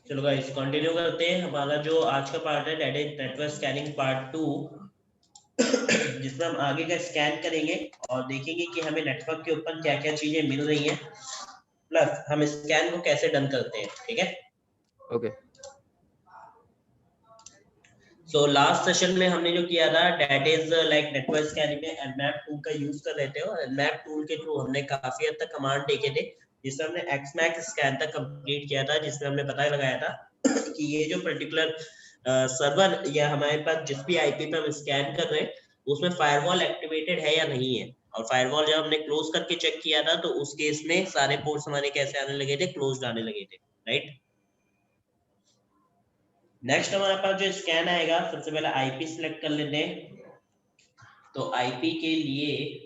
चलो guys continue करते हैं। हमारा जो आज का पार्ट है that is network scanning part 2, जिसमें हम आगे का स्कैन करेंगे और देखेंगे कि हमें नेटवर्क के ऊपर क्या क्या चीजें मिल रही हैं, प्लस हम स्कैन को कैसे डन करते हैं। ठीक है, ओके। सो लास्ट सेशन में हमने जो किया था that is like network scanning में Nmap टूल का यूज कर रहे थे और Nmap टूल के थ्रू हमने काफी हद तक कमांड देखे थे, जिसमें हमने Xmax स्कैन तक कंप्लीट किया था, जिसमें हमने पता लगाया था कि ये जो पर्टिकुलर सर्वर या हमारे पास जिस भी आईपी पे हम स्कैन कर रहे हैं उसमें फायरवॉल एक्टिवेटेड है या नहीं है। और फायरवॉल जब हमने क्लोज करके चेक किया था तो उस केस में सारे पोर्ट्स हमारे कैसे आने लगे थे, क्लोज्ड आने लगे थे, राइट। नेक्स्ट हमारे पास जो स्कैन आएगा, सबसे पहले आईपी सिलेक्ट कर लेते हैं। तो आईपी के लिए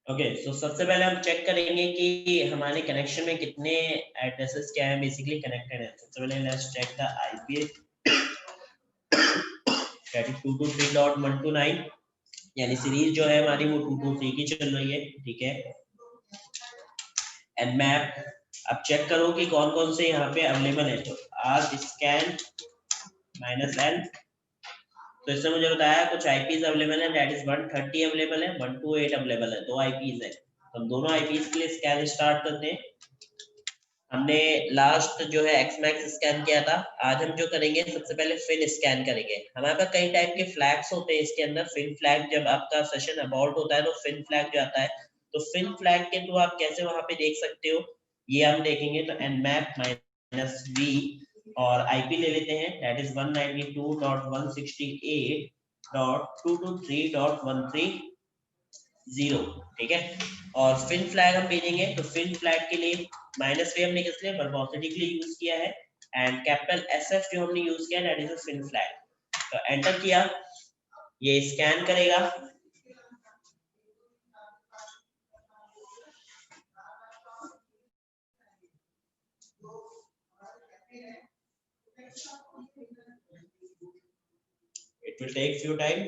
ओके, सो सबसे पहले हम चेक करेंगे कि हमारे कनेक्शन में कितने एड्रेसेस क्या है बेसिकली कनेक्टेड है। सबसे पहले let's check the IP that is 223.129, यानी सीरीज जो है हमारी वो 223 की चल रही है। ठीक है, एंड मैप अब चेक करो कि कौन कौन से यहाँ पे अवेलेबल है। तो आज स्कैन -n, तो इसने मुझे बताया कुछ आईपीज अवेलेबल है, दैट इज 130 अवेलेबल है, 128 अवेलेबल है, दो आईपीज है। तो हम दोनों आईपीज के लिए स्कैन स्टार्ट करते हैं। हमने लास्ट जो है Xmax स्कैन किया था, आज हम जो करेंगे सबसे पहले फिन स्कैन करेंगे। हमारे पास कई टाइप के फ्लैग्स होते हैं इसके अंदर। फिन फ्लैग जब आपका सेशन अबाउट होता है तो फिन फ्लैग जो आता है, तो फिन फ्लैग के थ्रू आप कैसे वहां पे देख सकते हो ये हम देखेंगे। तो Nmap -v और आईपी ले लेते हैं, दैट इज 192.168.223.130। ठीक है, और फिन फ्लैग हम भेजेंगे। तो फिन फ्लैग के लिए -v हमने किस लिए, वर्बोसिटी के लिए यूज किया है, एंड कैपिटल SF जो हमने यूज किया that is a FIN flag. तो एंटर किया, ये स्कैन करेगा। It will take few time.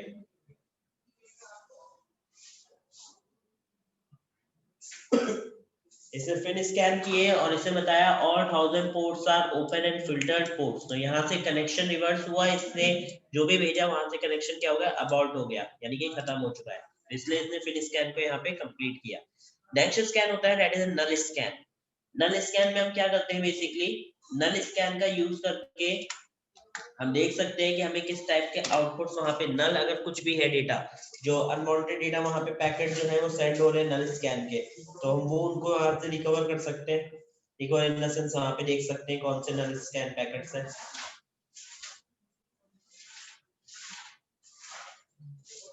इसे फिर स्कैन किए और इसे बताया all 1000 ports are open and filtered ports. तो यहाँ से कनेक्शन रिवर्स हुआ, इसने जो भी भेजा वहां से कनेक्शन क्या हो गया, अबॉर्ट हो गया, यानी कि खत्म हो चुका है। इसलिए इसने फिर स्कैन को यहाँ पे कंप्लीट किया। नेक्स्ट स्कैन होता है that is null scan. Null scan में हम क्या करते हैं, बेसिकली नल स्कैन का यूज करके हम देख सकते हैं कि हमें किस टाइप के आउटपुट्स वहां पे नल, अगर कुछ भी है डेटा जो अनवांटेड डेटा वहां पे पैकेट जो है वो सेंड हो रहे हैं नल स्कैन के, तो हम वो उनको वहां से रिकवर कर सकते हैं। रिकवर इन द सेंस वहां पे देख सकते हैं कौन से नल स्कैन पैकेट्स हैं।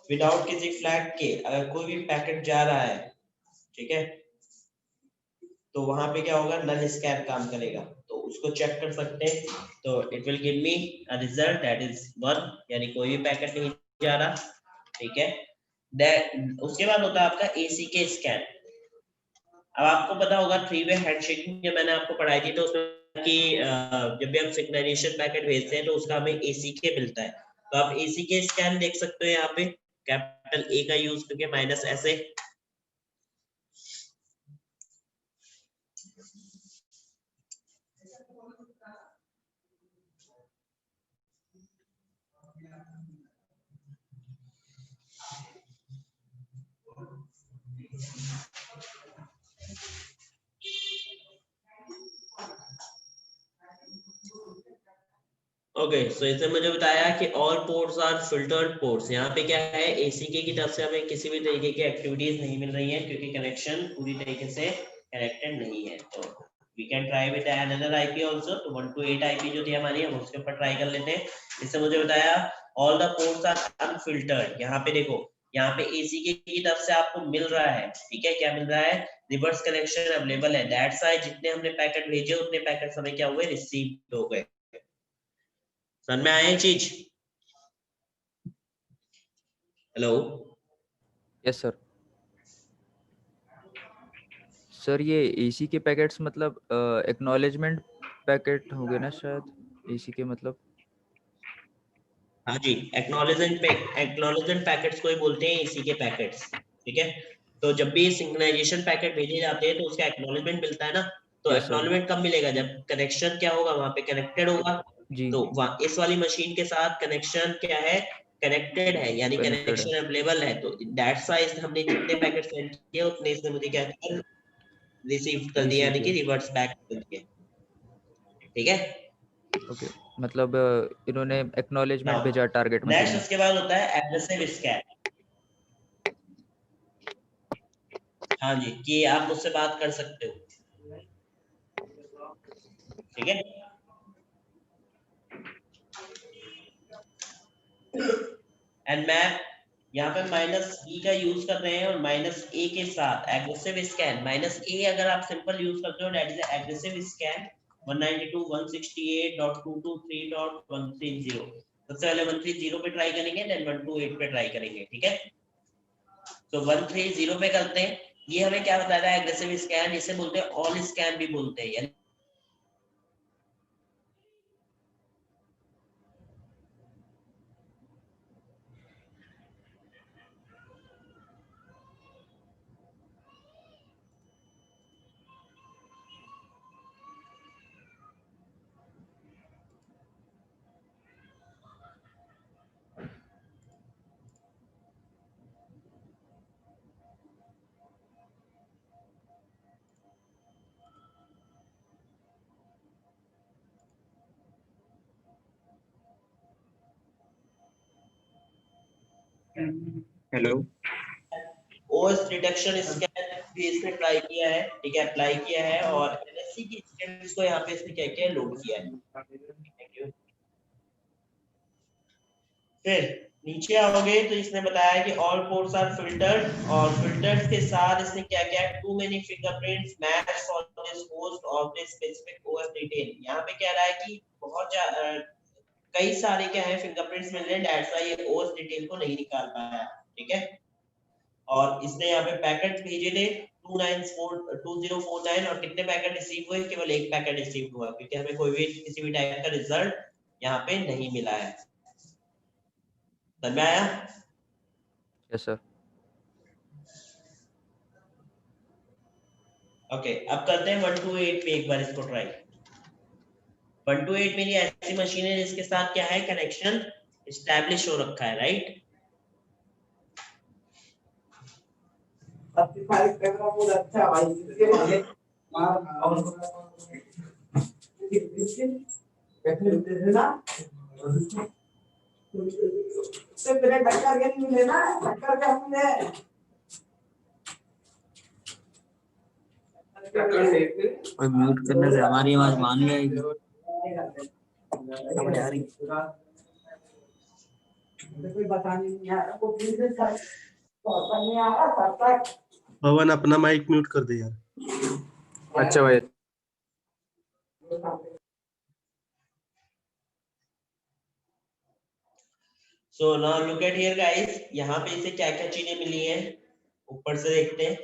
विदाउट किसी फ्लैग के अगर कोई भी पैकेट जा रहा है, ठीक है, तो वहां पे क्या होगा, नल स्कैन काम करेगा, तो उसको चेक कर सकते हैं। तो it will give me a result that is 1, यानी कोई भी पैकेट नहीं जा रहा। ठीक है, उसके बाद होता है आपका ACK स्कैन। अब आपको पता होगा 3-वे हैंडशेकिंग जब मैंने आपको पढ़ाई थी तो उसमें कि जब भी हम सिग्नलाइजेशन पैकेट भेजते हैं तो उसका हमें ACK मिलता है। तो आप ACK स्कैन देख सकते हो यहाँ पे, कैपिटल A का यूज करके -SA। ओके, सो इसने मुझे बताया कि all ports are filtered ports. यहाँ पे क्या है, ACK की तरफ से हमें किसी भी तरीके की एक्टिविटीज नहीं मिल रही है क्योंकि कनेक्शन पूरी तरीके से कनेक्टेड नहीं है। तो we can try with another IP also. तो 128 आईपी जो थी हमारी, हम उसके ऊपर ट्राई कर लेते हैं। इससे मुझे बताया all the ports are unfiltered. यहाँ पे देखो यहाँ पे एसीके की तरफ से आपको मिल रहा है, ठीक है, क्या मिल रहा है, रिवर्स कनेक्शन अवेलेबल है, दैट्स व्हाई जितने हमने पैकेट भेजे उतने पैकेट हमें क्या हुए, रिसीव हो गए। समझ में आया चीज? Hello yes sir. सर ये एसी के पैकेट्स मतलब एक्नॉलेजमेंट पैकेट होंगे ना शायद, एसी के मतलब? हाँ जी, एक्नॉलेजमेंट पैकेट्स को ही बोलते हैं एसी के पैकेट्स, ठीक है। तो जब भी सिंक्रोनाइजेशन पैकेट भेजे जाते हैं तो उसका एक्नॉलेजमेंट मिलता है ना, तो यस सर एक्नॉलेजमेंट कब मिलेगा, जब कनेक्शन क्या होगा, वहां पे कनेक्टेड होगा। जी। तो इस वाली मशीन के साथ कनेक्शन क्या है, कनेक्टेड है, यानी कनेक्टेड है। कनेक्शन अवेलेबल है, तो दैट्स व्हाई हमने जितने पैकेट सेंड किए उतने इसने मुझे क्या किया, रिसीव कर दिया, रिसीव यानी कि किया। रिवर्स बैक कर दिया, ठीक है। ओके, मतलब इन्होंने एक्नॉलेजमेंट नाउ भेजा टारगेट मशीन नेक्स्ट में। उसके बाद होता है एग्रेसिव स्कैन। हाँ जी, कि आप मुझसे बात कर सकते हो, ठीक है। एंड मैं यहाँ पे -e का यूज कर रहे हैं और -a के साथ एग्रेसिव स्कैन, -a अगर आप सिंपल यूज करते हो दैट इज एग्रेसिव स्कैन 192.168.223.130। सबसे पहले 130 पे ट्राई करेंगे, देन 128 पे ट्राई करेंगे, ठीक है। तो 130 पे करते हैं। ये हमें क्या बता रहा है, एग्रेसिव स्कैन, इसे बोलते हैं ऑल स्कैन भी बोलते हैं, यानी हेलो। ओएस डिटेक्शन स्कैन भी इसने ट्राई किया है, ठीक है, अप्लाई किया है, और एनएससी की स्किल्स को यहाँ पे इसने क्या किया है, लोड किया है। फिर नीचे आओगे तो इसने बताया कि ऑल पोर्ट्स आर फिल्टर्ड, और फिल्टर्स के साथ इसने क्या किया, too many fingerprints match for this host of this specific OS detail. यहाँ पे कह रहा है कि बहुत कई सारे क्या है फिंगरप्रिंट्स मिल रहे हैं, दैट्स व्हाई ये ओएस डिटेल को नहीं निकाल पाया, ठीक है। और इसने यहाँ पे पैकेट भेजे थे 2049, और कितने पैकेट रिसीव हुए, केवल एक पैकेट रिसीव हुआ, क्योंकि हमें कोई भी किसी भी टाइप का रिजल्ट यहाँ पे नहीं मिला है। समझ में आया? Yes sir. ओके, अब करते हैं 128 पे एक बार इसको ट्राई। 128 मेरी ऐसी मशीन है जिसके साथ क्या है, कनेक्शन एस्टैब्लिश हो रखा है, राइट। अच्छा भाई, इसके वाले से तेरे टक्कर के नहीं लेना, टक्कर के हमने कोई म्यूट करने से हमारी आवाज मान जाएगी। समझ आ रही? कोई बताने नहीं आ रहा, वो फिर से नहीं आ रहा तब तक। पवन अपना माइक म्यूट कर दे यार। अच्छा भाई। So now look at here guys, यहाँ पे इसे क्या क्या चीजें मिली हैं, ऊपर से देखते हैं।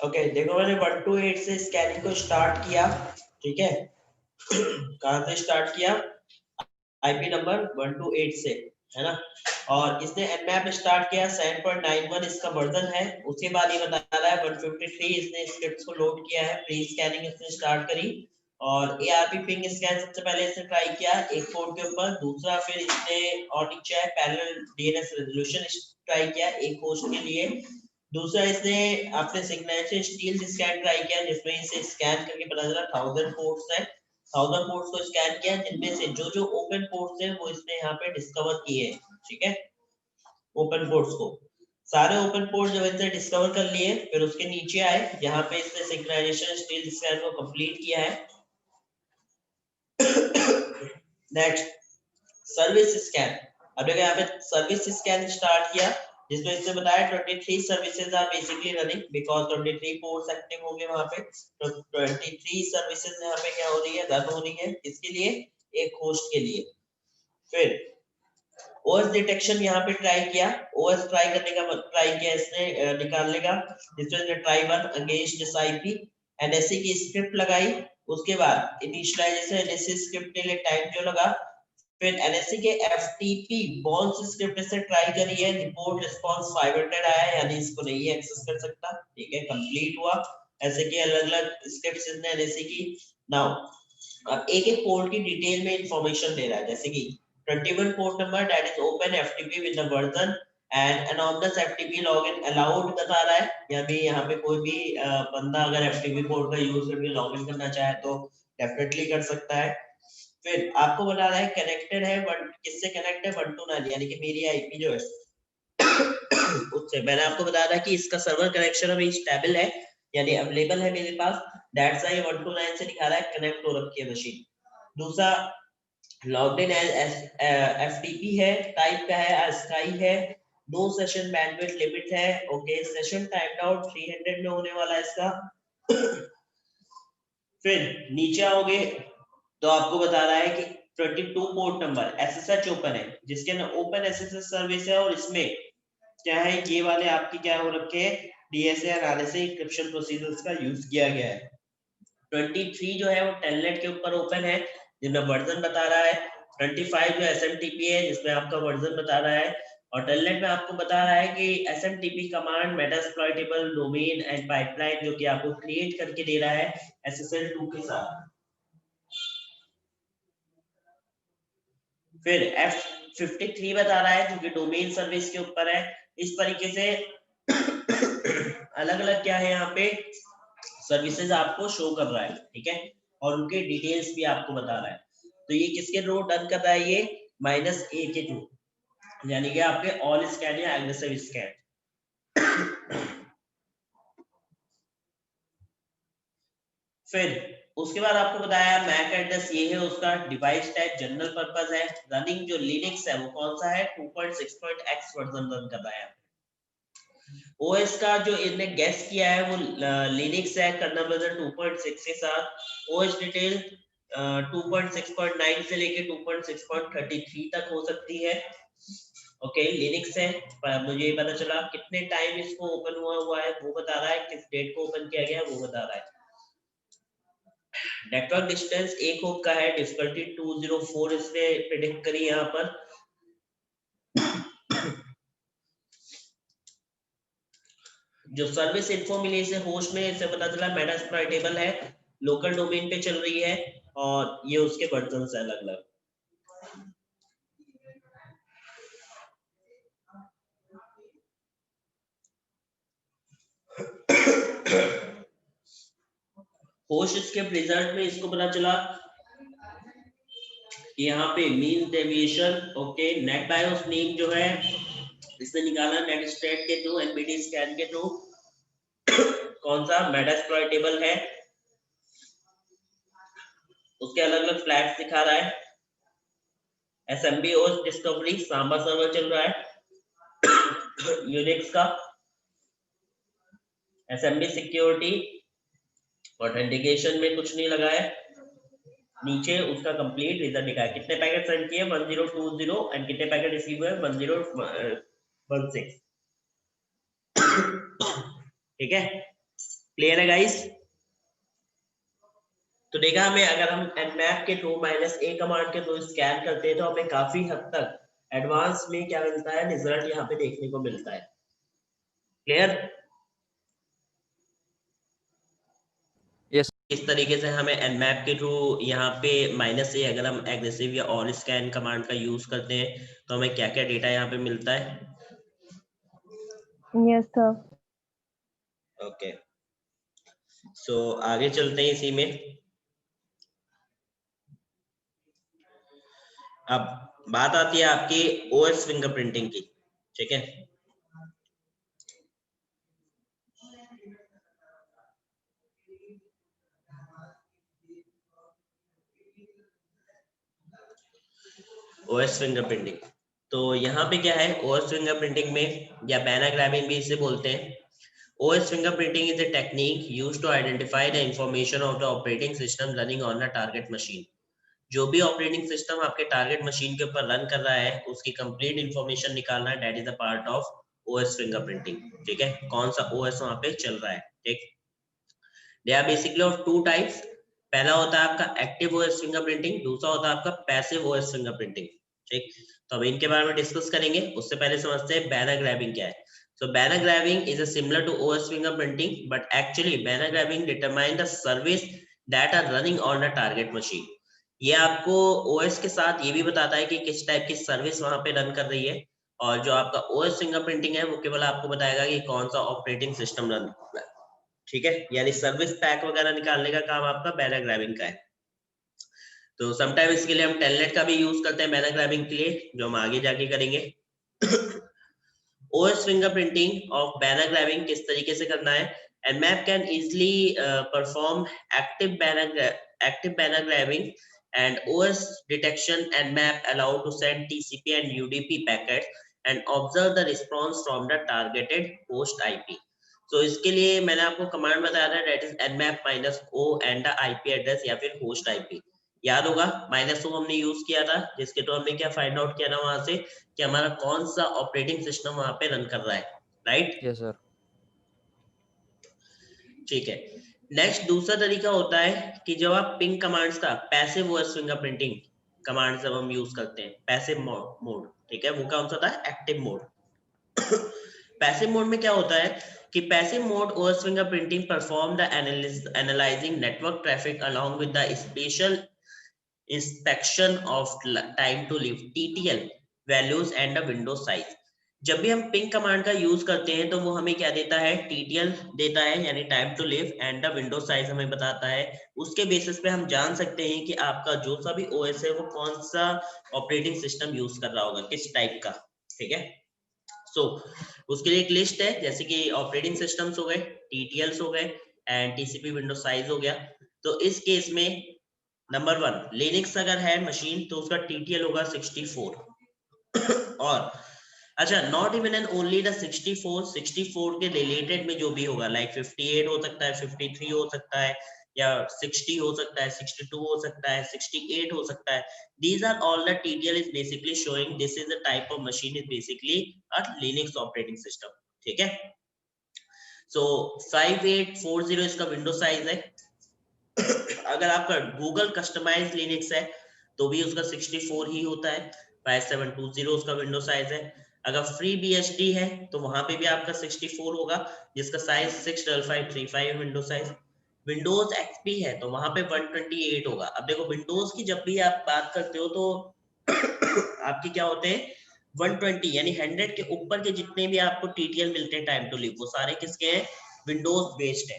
ओके, देखो मैंने 128 से स्कैनिंग को स्टार्ट किया, ठीक है। कहां से स्टार्ट किया, आईपी नंबर 128 से, है ना। और इसने nmap स्टार्ट किया 7.91 इसका वर्जन है। उसके बाद ये बता रहा है 153 इसने स्क्रिप्ट्स को लोड किया है, प्री स्कैनिंग इसने स्टार्ट करी, और एआरपी पिंग स्कैन सबसे पहले इसने ट्राई किया एक पोर्ट के ऊपर, दूसरा फिर इसने और नीचे है पैरेलल डीएनएस रेजोल्यूशन ट्राई किया एक होस्ट के लिए, दूसरा इसने अपने सिग्नेचर स्टील स्कैन ट्राई किया जिसमें इसे स्कैन करके पता चला 1000 पोर्ट्स है, 1000 पोर्ट्स को स्कैन किया, जिनमें से जो जो ओपन पोर्ट्स है वो इसने यहाँ पे डिस्कवर किए हैं, ठीक है। ओपन पोर्ट्स को, सारे ओपन पोर्ट जब इसने डिस्कवर कर लिए, फिर उसके नीचे आए, यहाँ पे इसने सिंक्रोनाइजेशन स्टील स्कैन को कंप्लीट किया है। Next service scan. अब देखो यहाँ पे सर्विस स्कैन स्टार्ट किया, जिसमें इसने बताया 23 services are basically running because 23 ports active होंगे वहां पे, तो 23 सर्विसेज यहाँ पे क्या हो रही है, रन हो रही है, इसके लिए एक होस्ट के लिए। फिर ओएस डिटेक्शन यहाँ पे ट्राई किया, ओएस ट्राई किया इसने निकालने का, जिसमें try one against this IP, NSC की स्क्रिप्ट लगाई, उसके बाद इनिशियलाइजेशन एनएससी स्क्रिप्ट के लिए टाइम जो लगा, फिर एनएससी के एफटीपी बॉन्स स्क्रिप्ट से ट्राई करी है, रिपोर्ट रिस्पांस 500 आया है, यानी इसको नहीं एक्सेस कर सकता, ठीक है, कंप्लीट हुआ। ऐसे के अलग-अलग स्क्रिप्ट्स इसने एनएससी की। नाउ अब एक-एक पोर्ट की डिटेल में इंफॉर्मेशन दे रहा है, जैसे कि 21 port number that is open FTP with the version and anonymous FTP login allowed बता रहा है, या भी यहाँ पे कोई भी बंदा अगर FTP पोर्ट का यूज करके लॉगिन करना चाहे तो डेफिनेटली कर सकता है। फिर आपको बता रहा है कनेक्टेड है, बट किससे कनेक्ट है, 129, यानी कि मेरी आईपी जो है उससे। मैंने आपको बताया था कि इसका सर्वर कनेक्शन अभी स्टेबल है, यानी अवेलेबल है मेरे पास, दैट्स व्हाई 129 से दिखा रहा है कनेक्ट हो रखी है मशीन। दूसरा लॉग्ड इन एज एफटीपी है, टाइप का है ASCII है, नो सेशन बैंडविड्थ लिमिट है, ओके, सेशन टाइम आउट 300 में होने वाला है इसका। फिर नीचे आओगे तो आपको बता रहा है कि 22 पोर्ट नंबर एसएसएच ओपन है, जिसके ना ओपन एसएसएच सर्विस है, और इसमें क्या है, ये वाले आपकी क्या हो रखे हैं, डीएसए और आरएसए एन्क्रिप्शन प्रोसीजर्स का यूज किया गया है। 23 जो है वो टेलनेट के ऊपर ओपन है, जिसमें वर्जन बता रहा है। 25 जो एसएमटीपी है, जिसमें आपका वर्जन बता रहा है, और टेलनेट में आपको बता रहा है कि SMTP command metasploitable domain and pipeline जो कि आपको क्रिएट करके दे रहा है एसएसएल 2 के साथ। फिर F53 बता रहा है जो कि डोमेन सर्विस के ऊपर है। इस तरीके से अलग-अलग क्या है यहाँ पे सर्विसेज आपको शो कर रहा है, ठीक है, और उनके डिटेल्स भी आपको बता रहा है। तो ये किसके थ्रू डन कर रहा है, ये -A के थ्रू, यानी कि आपके ऑल स्कैन या एग्रेसिव स्कैन। फिर उसके बाद आपको बताया मैक एड्रेस ये है, उसका डिवाइस टाइप जनरल पर्पस है, रनिंग जो लिनक्स है वो कौन सा है, 2.6.x वर्जन रन कर रहा है। ओएस का जो इन्होंने गेस किया है वो लिनक्स है, कर्नल वर्जन 2.6 के साथ। ओएस डिटेल 2.6.9 से लेके 2.6.33 तक हो सकती है, ओके, लिनक्स है। पर मुझे ये पता चला कितने टाइम इसको ओपन हुआ है वो बता रहा है, किस डेट को ओपन किया गया है वो बता रहा है। नेटवर्क डिस्टेंस 1 होप का है, डिफिकल्टी 204 इसने प्रेडिक्ट करी यहाँ पर। जो सर्विस इन्फो मिली से होस्ट में इसे पता चला मेटास्प्लॉइटेबल है, लोकल डोमेन पे चल रही है, और ये उसके वर्जन्स है अलग-अलग। होस्ट स्क्रिप्ट रिजल्ट में इसको पता चला कि यहाँ पे mean deviation, okay, net BIOS name जो है इसने निकाला नेट स्टेट के थ्रू, एनबीडी स्कैन के थ्रू, कौन सा मेटास्प्लॉइटेबल है, उसके अलग-अलग फ्लैग्स दिखा रहा है। SMB OS discovery Samba server चल रहा है यूनिक्स का। एसएमबी सिक्योरिटी ऑथेंटिकेशन में कुछ नहीं लगा है, नीचे उसका कंप्लीट रिजल्ट दिखा है, कितने पैकेट सेंड किए 1020 एंड कितने पैकेट रिसीव हुए 1016। ठीक है, क्लियर है गाइस। तो देखा हमें, अगर हम nmap के थ्रू -a कमांड के थ्रू स्कैन करते हैं तो हमें काफी हद तक एडवांस में क्या मिलता है, रिजल्ट यहाँ पे देखने को मिलता है। क्लियर? यस। इस तरीके से हमें nmap के थ्रू यहाँ पे -a अगर हम एग्रेसिव या ऑल स्कैन कमांड का यूज करते हैं तो हमें क्या क्या डेटा यहाँ पे मिलता है। Yes sir. ओके, सो आगे चलते हैं इसी में। अब बात आती है आपकी ओएस फिंगरप्रिंटिंग की, ठीक है। ओएस फिंगरप्रिंटिंग, तो यहाँ पे क्या है ओएस फिंगरप्रिंटिंग में, या बैना ग्रैबिंग भी इसे बोलते हैं। OS fingerprinting is a technique used to identify the information of the operating system running on the target machine. जो भी ऑपरेटिंग सिस्टम आपके टारगेट मशीन के ऊपर रन कर रहा है उसकी कंप्लीट इंफॉर्मेशन निकालना, that is a part of OS fingerprinting, ठीक है। कौन सा OS वहां पे चल रहा है, ठीक। They are basically of two types. पहला होता है आपका एक्टिव OS फिंगरप्रिंटिंग, दूसरा होता है आपका पैसिव OS फिंगरप्रिंटिंग, ठीक। तो अब इनके बारे में डिस्कस करेंगे, उससे पहले समझते हैं बैनर ग्रैबिंग क्या है। So banner grabbing is a similar to OS fingerprinting, but actually banner grabbing determine the service that are running on the target machine. ये आपको OS के साथ ये भी बताता है कि किस टाइप की सर्विस वहां पे रन कर रही है, और जो आपका OS फिंगरप्रिंटिंग है वो केवल आपको बताएगा कि कौन सा ऑपरेटिंग सिस्टम रन कर रहा है, ठीक है। यानी सर्विस पैक वगैरह निकालने का काम आपका बैनर ग्रैबिंग का है। तो समटाइम इसके लिए हम टेलनेट का भी यूज करते हैं बैनर ग्रैबिंग के लिए, जो हम आगे जाके करेंगे। OS fingerprinting of banner grabbing किस तरीके से करना है, Nmap can easily perform active banner grabbing and OS detection. Nmap allow to send TCP and UDP packets and observe the response from the targeted host IP. So इसके लिए मैंने आपको command बताया था, that is Nmap -o and the IP address या फिर host IP। याद होगा -o हमने यूज किया था, जिसके तो हमने क्या फाइंड आउट किया था वहां से कि हमारा कौन सा ऑपरेटिंग सिस्टम वहां पे रन कर रहा है, राइट। Yes sir. ठीक है। नेक्स्ट दूसरा तरीका होता है कि जब आप पिंग कमांड्स का पैसिव OS फिंगरप्रिंटिंग कमांड जब हम यूज करते हैं, पैसिव मोड, ठीक है, वो कौन सा था, एक्टिव मोड। पैसिव मोड में क्या होता है कि passive mode OS fingerprinting perform the analysing network traffic along with the special inspection of time to live TTL values and the window size। जब भी हम पिंग कमांड का यूज करते हैं तो वो हमें क्या देता है, TTL देता है, यानी time to live, and the window size हमें बताता है। उसके बेसिस पे हम जान सकते हैं कि आपका जो सा भी OS है वो कौन सा ऑपरेटिंग सिस्टम यूज कर रहा होगा, किस टाइप का, ठीक है। सो उसके लिए एक लिस्ट है, जैसे कि ऑपरेटिंग सिस्टम्स हो गए, TTLs हो गए एंड TCP विंडो साइज हो गया। तो इस केस में नंबर 1 लिनक्स अगर है मशीन तो उसका TTL होगा 64। और अच्छा, not even and only the 64 के रिलेटेड में जो भी होगा, लाइक 58 हो सकता है, 53 हो सकता है, या 60 हो सकता है, 62 हो सकता है, 68 हो सकता है। These are all the TTL is basically showing this is the type of machine is basically a Linux operating system, ठीक है। So 5840 इसका विंडो साइज है। अगर आपका गूगल कस्टमाइज्ड लिनक्स है तो भी उसका 64 ही होता है, 5720 उसका विंडो साइज है। अगर फ्री BSD है तो वहां पे भी आपका 64 होगा, जिसका size 65535 window size. Windows XP है तो वहां पे 128 होगा। अब देखो विंडोज की जब भी आप बात करते हो तो आपके क्या होते हैं, 120 यानी 100 के ऊपर के जितने भी आपको TTL मिलते हैं टाइम टू लिव, वो सारे किसके हैं, विंडोज बेस्ड है,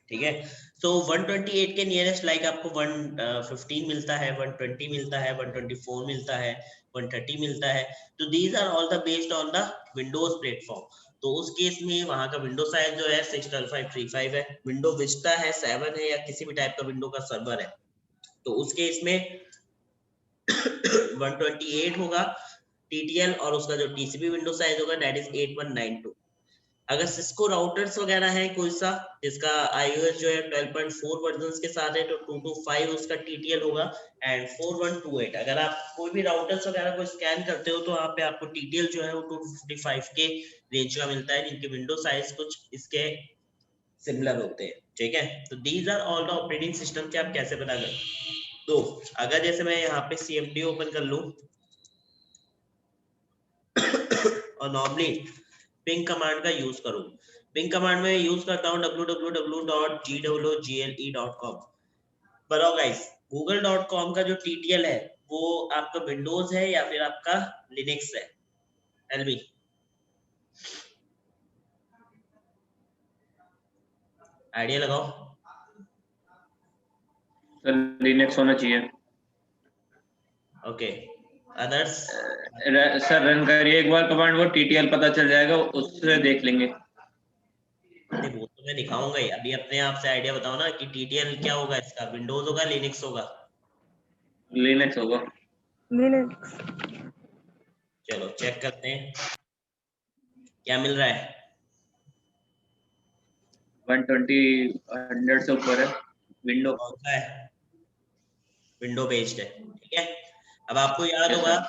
ठीक है। सो 128 के नियरेस्ट लाइक आपको 115 मिलता है, 120 मिलता है, 124 मिलता है, 130 मिलता है। तो these are all the based on the windows platform. तो उस केस में वहां का विंडो साइज जो है 65535 है, विंडो विस्टा है, 7 है, या किसी भी टाइप का विंडो का सर्वर है तो उस केस में 128 होगा TTL, और उसका जो TCP विंडो साइज होगा दैट इज 8192। अगर सिस्को राउटर्स वगैरह है कोई सा जिसका iOS जो है 12.4 वर्जन के साथ है तो 225 उसका TTL होगा, एंड 4128 अगर आप कोई भी राउटर्स वगैरह को स्कैन करते हो तो वहाँ पे आपको TTL जो है वो 255 के रेंज का मिलता है, जिनके विंडो साइज कुछ इसके सिमिलर होते हैं, ठीक है। तो these are all the operating system के आप कैसे बना कर। तो अगर जैसे मैं यहाँ पे CMD ओपन कर लूं और नॉर्मली पिंग कमांड का यूज करूं, पिंग कमांड में यूज करता हूं www.ggle.com। बताओ गाइस, google.com का जो TTL है वो आपका विंडोज है या फिर आपका लिनक्स है, एलबी आइडिया लगाओ। लिनक्स होना चाहिए। ओके अदर्स सर रन करिए एक बार कमांड, वो टीटीएल पता चल जाएगा, उससे देख लेंगे। नहीं वो तो मैं दिखाऊंगा ही। अभी अपने आप से आइडिया बताओ ना कि टीटीएल क्या होगा, इसका विंडोज होगा लिनक्स होगा? लिनक्स होगा। चलो चेक करते हैं क्या मिल रहा है। 120 100 से ऊपर है विंडो। कौन सा है? विंडो बेस्ड है, ठीक है। अब आपको याद Yes, होगा sir.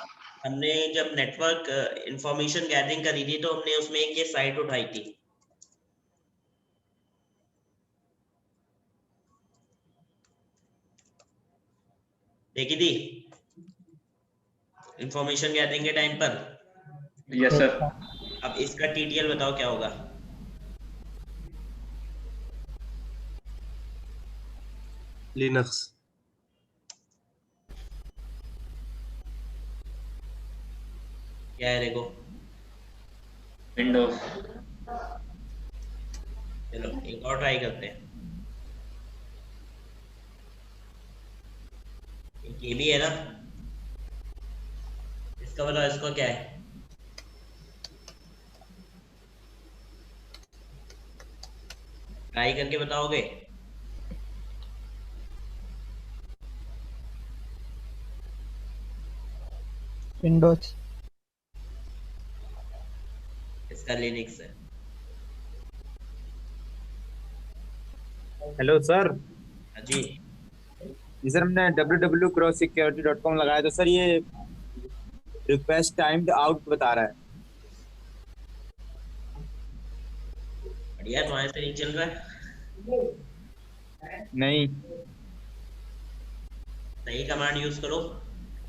हमने जब नेटवर्क इंफॉर्मेशन गैदरिंग करी थी तो हमने उसमें एक ये साइट उठाई थी, देखी थी इंफॉर्मेशन गैदरिंग के टाइम पर। Yes sir. अब इसका टीटीएल बताओ क्या होगा? लिनक्स। क्या है देखो? विंडोज। चलो एक और ट्राई करते हैं। ये भी है ना, इसका बताओ इसको क्या है? ट्राई करके बताओगे? विंडोज। इसका लिनक्स है। Hello sir. हाँ जी। जी सर, हमने www.crosssecurity.com लगाया तो सर ये रिक्वेस्ट टाइम्ड आउट बता रहा है। बढ़िया, तुम्हारे से नहीं चल रहा है? नहीं। सही कमांड यूज करो,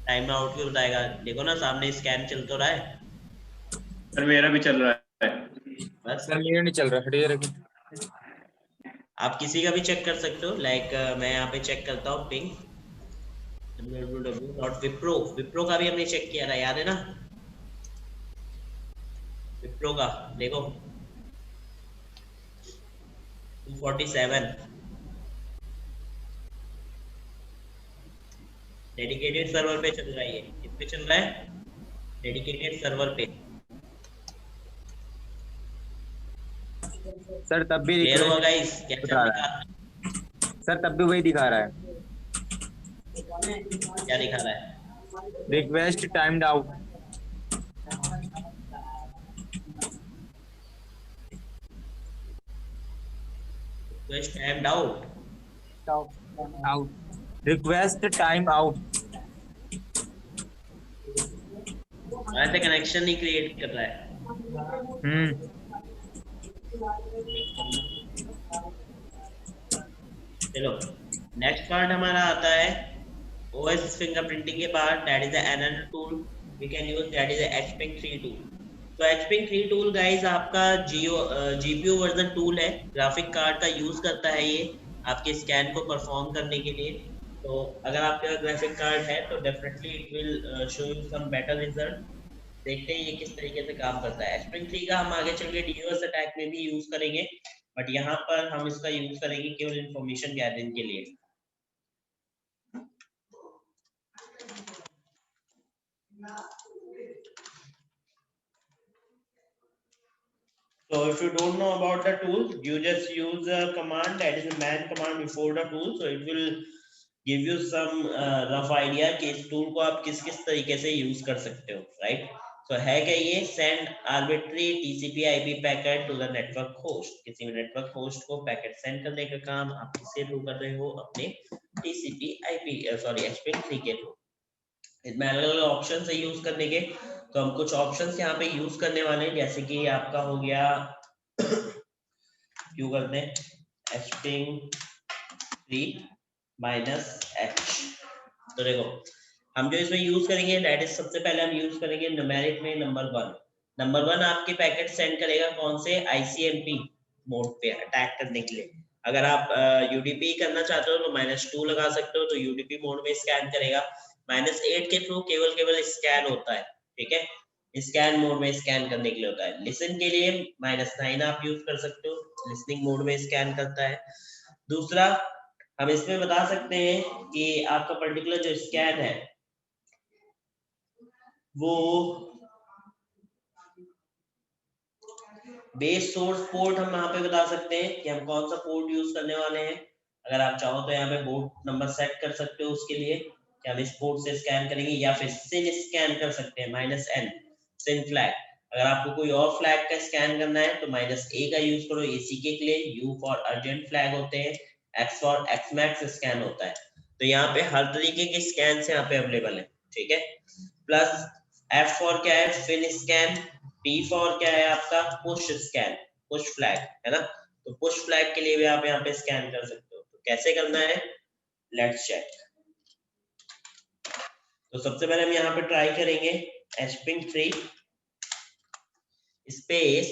टाइम आउट क्यों बताएगा? देखो ना सामने स्कैन चल तो रहा है। सर मेरा भी चल रहा है। बस सर मेरा नहीं चल रहा, हटिए रखिए। आप किसी का भी चेक कर सकते हो, लाइक मैं यहाँ पे चेक करता हूँ पिंग www.wipro। विप्रो का भी हमने चेक किया था, याद है ना? विप्रो का देखो 247 डेडिकेटेड सर्वर पे चल रहा है। ये किस पे चल रहा है? डेडिकेटेड सर्वर पे। सर तब भी क्लियर हुआ रिक्वेस्ट गाइस? क्या बता रहा है। सर तब भी वही दिखा रहा है, क्या दिखा रहा है? Request timed out. Request timed out. Request time out. ऐसे कनेक्शन नहीं क्रिएट कर रहा है। चलो नेक्स्ट पार्ट हमारा आता है OS फिंगरप्रिंटिंग के बाद, that is another tool we can use, that is Hping3 tool. तो Hping3 टूल गाइस आपका GPU वर्जन टूल है, ग्राफिक कार्ड का यूज करता है ये आपके स्कैन को परफॉर्म करने के लिए। तो अगर आपके ग्राफिक कार्ड है तो definitely it will show you some better result. देखते हैं ये किस तरीके से काम करता है। Hping3 का हम आगे चल के DDoS अटैक में भी यूज करेंगे, बट यहाँ पर हम इसका यूज करेंगे केवल इंफॉर्मेशन गैदरिंग के लिए। So if you don't know about the tool, you just use a command, that is a man command before the tool, so it will give you some rough idea कि इस tool को आप किस किस तरीके से यूज कर सकते हो, right? So है क्या ये? send arbitrary TCP/IP packet to the network host। किसी भी network host को पैकेट सेंड करने का काम आप किससे थ्रू कर रहे हो? अपने TCP/IP Hping3 के थ्रू। इसमें अलग अलग ऑप्शन है यूज करने के, तो हम कुछ ऑप्शंस यहाँ पे यूज करने वाले हैं, जैसे कि आपका हो गया क्यों करते हैं Hping3-H। तो देखो हम जो इसमें यूज करेंगे, दैट इज सबसे पहले हम यूज करेंगे न्यूमेरिक में नंबर वन आपके पैकेट सेंड करेगा कौन से? ICMP मोड पे अटैक करने के लिए। अगर आप UDP करना चाहते हो तो -2 लगा सकते हो, तो UDP मोड में स्कैन करेगा। -8 के थ्रू केवल स्कैन होता है, ठीक है? स्कैन मोड में स्कैन करने के लिए होता है। लिसन के लिए -9 आप यूज कर सकते हो, लिसनिंग मोड में स्कैन करता है। दूसरा हम इसमें बता सकते हैं कि आपका पर्टिकुलर जो स्कैन है वो बेस सोर्स पोर्ट हम यहाँ पे बता सकते हैं कि हम कौन सा पोर्ट यूज करने वाले हैं। अगर आप चाहो तो यहाँ पे पोर्ट नंबर सेट कर सकते हो उसके लिए कि हम इस पोर्ट से स्कैन करेंगे, या फिर सिन स्कैन कर सकते हैं -n सिन फ्लैग। अगर आपको कोई और फ्लैग का स्कैन करना है तो -a का यूज करो ACK के लिए, U फॉर अर्जेंट फ्लैग होते हैं, X फॉर XMAX स्कैन होता है। तो यहाँ पे हर तरीके के स्कैन यहाँ पे अवेलेबल है, ठीक है। प्लस F फॉर क्या है, फिन स्कैन, P फॉर क्या है आपका, पुश स्कैन, पुश फ्लैग है ना। तो पुश फ्लैग के लिए भी आप यहाँ पे स्कैन कर सकते हो। तो कैसे करना है, लेट्स चेक। तो सबसे पहले हम यहाँ पे ट्राई करेंगे hping3 स्पेस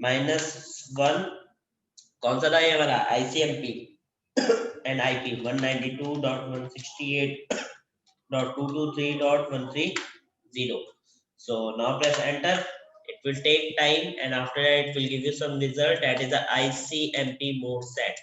-1, कौन सा था ये वाला, ICMP and IP 192.168.223.130. So now press enter. It will take time, and after that it will give you some result, that is the ICMP mode set.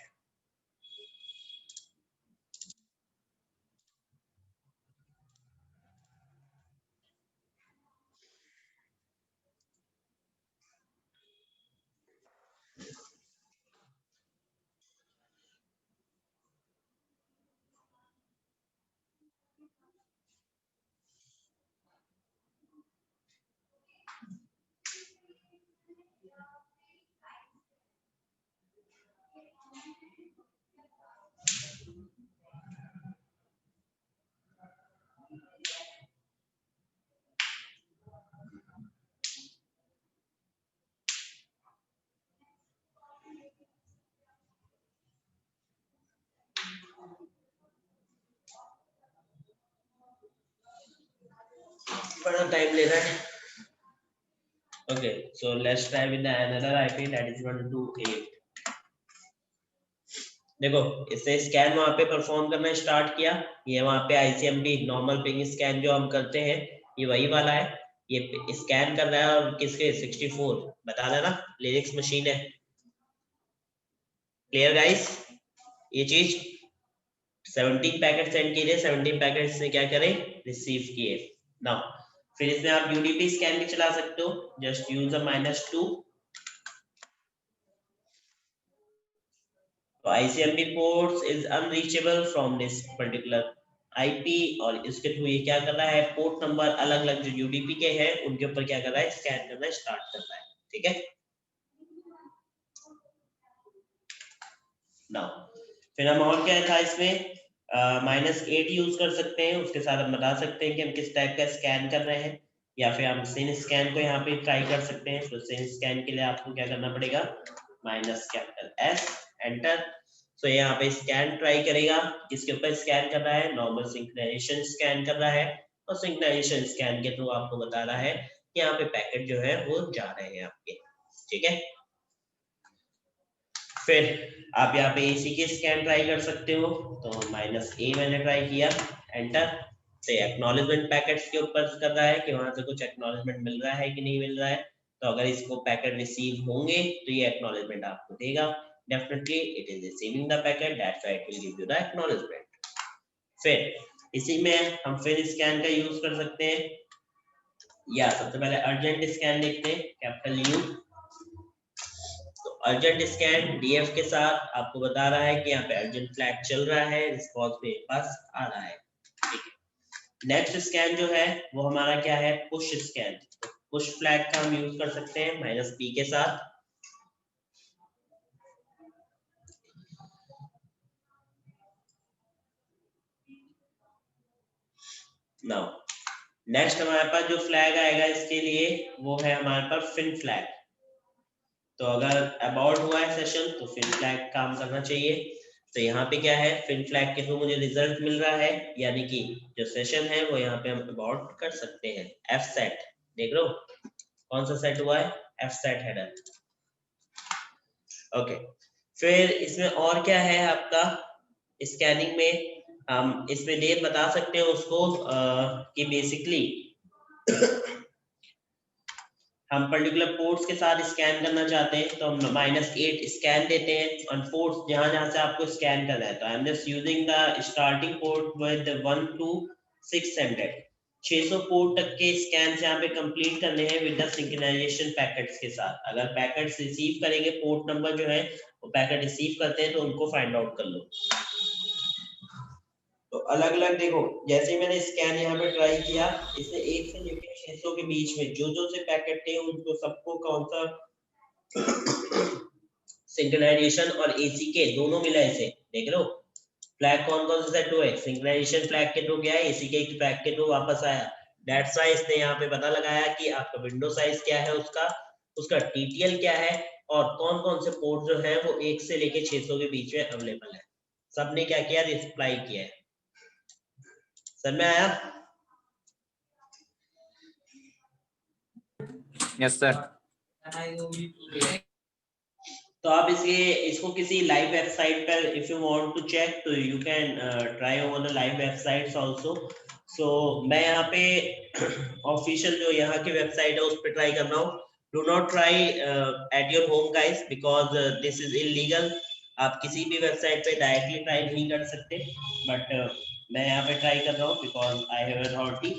बड़ा टाइम ले रहा है। Okay, so let's try with the another IP, that is 128. देखो इससे scan वहां पे perform करना start किया, ये वहां पे ICMP नॉर्मल पिंग स्कैन जो हम करते हैं ये वही वाला है, ये स्कैन कर रहा है। और किसके 64 बता देना, लिरिक्स मशीन है। क्लियर गाइस, ये चीज 17 पैकेट सेंड किए, 17 पैकेट से क्या करें, रिसीव किए। नाउ फिर इसमें आप UDP स्कैन भी चला सकते हो, जस्ट यूज अ -2। तो ICMP ports is unreachable from this particular IP, और इसके थ्रू ये क्या कर रहा है, पोर्ट नंबर अलग अलग जो UDP के हैं उनके ऊपर क्या कर रहा है, स्कैन करना स्टार्ट कर रहा है, ठीक है। नाउ फिर हम और क्या था इसमें, -8 यूज कर सकते हैं, उसके साथ हम बता सकते हैं कि हम किस टाइप का स्कैन कर रहे हैं, या फिर हम सिन स्कैन को यहाँ पे ट्राई कर सकते हैं। तो सिन स्कैन के लिए आपको क्या करना पड़ेगा, -S एंटर। तो यहाँ पे स्कैन ट्राई करेगा, किसके ऊपर स्कैन कर रहा है, नॉर्मल सिंक्रोनाइजेशन स्कैन कर रहा है, और सिंक्रोनाइजेशन स्कैन के थ्रू आपको बता रहा है कि यहाँ पे पैकेट जो है वो जा रहे हैं आपके, ठीक है। फिर आप यहाँ पे ACK स्कैन ट्राई कर सकते हो, तो -A मैंने ट्राई किया, एंटर। से एक्नॉलेजमेंट पैकेट्स के ऊपर कर रहा है कि वहां से कुछ एक्नॉलेजमेंट मिल रहा है कि नहीं मिल रहा है। तो अगर इसको पैकेट रिसीव होंगे तो ये एक्नॉलेजमेंट आपको देगा, definitely it is receiving the packet, that's why it will give you the acknowledgement. फिर इसी में हम फिर स्कैन का यूज कर सकते हैं, या सबसे पहले अर्जेंट स्कैन देखते हैं, कैपिटल U। तो अर्जेंट स्कैन DF के साथ आपको बता रहा है कि यहाँ पे अर्जेंट फ्लैग चल रहा है, रिस्पॉन्स मेरे पास आ रहा है, ठीक है। नेक्स्ट स्कैन जो है वो हमारा क्या है, पुश स्कैन। तो पुश फ्लैग का हम यूज कर सकते हैं -P के साथ। नाउ नेक्स्ट हमारे पास जो फ्लैग आएगा इसके लिए वो है हमारे पास फिन फ्लैग। तो अगर अबाउट हुआ है सेशन तो फिन फ्लैग काम करना चाहिए। तो यहाँ पे क्या है, फिन फ्लैग के थ्रू मुझे रिजल्ट मिल रहा है, यानी कि जो सेशन है वो यहाँ पे हम अबाउट कर सकते हैं। F सेट देख लो कौन सा सेट हुआ है, F सेट हेडर। ओके, फिर इसमें और क्या है आपका स्कैनिंग में, हम इसमें डेट बता सकते हैं उसको कि बेसिकली हम पर्टिकुलर पोर्ट्स के साथ स्कैन करना चाहते हैं तो हम -8 स्कैन देते हैं ऑन पोर्ट्स जहां से आपको स्कैन करना है। तो I am just using the starting port with 1 to 600, 600 port तक के स्कैन यहाँ पे कंप्लीट करने हैं विद द सिंक्रोनाइजेशन पैकेट्स के साथ। अगर पैकेट्स रिसीव करेंगे, पोर्ट नंबर जो है वो पैकेट रिसीव करते हैं तो उनको फाइंड आउट कर लो। तो अलग अलग देखो, जैसे मैंने स्कैन यहाँ पे ट्राई किया, इसने 1 से लेकर 600 के बीच में जो से पैकेट थे उनको सबको कौन सा सिंक्रोनाइजेशन और एसी के दोनों मिला, इसे देख लो फ्लैग कौन कौन से सेट हुए, सिंक्रोनाइजेशन फ्लैग के थ्रू गया, एसी के फ्लैग के थ्रू वापस आया। दैट्स व्हाई इसने यहाँ पे पता लगाया कि आपका विंडो साइज क्या है, उसका टीटीएल क्या है और कौन कौन से पोर्ट जो है वो 1 से लेके 600 के बीच में अवेलेबल है। सबने क्या किया, रिप्लाई किया है। समझ में आया? Yes sir. तो आप इसको किसी लाइव वेबसाइट पर if you want to check तो you can try over the live websites also. So मैं यहाँ पे ऑफिशियल जो यहाँ की वेबसाइट है उस पर ट्राई कर रहा हूँ। Do not try at your home guys because this is illegal. आप किसी भी वेबसाइट पे डायरेक्टली ट्राई नहीं कर सकते, बट मैं यहाँ पे ट्राई कर रहा हूँ बिकॉज आई हैव अथॉरिटी।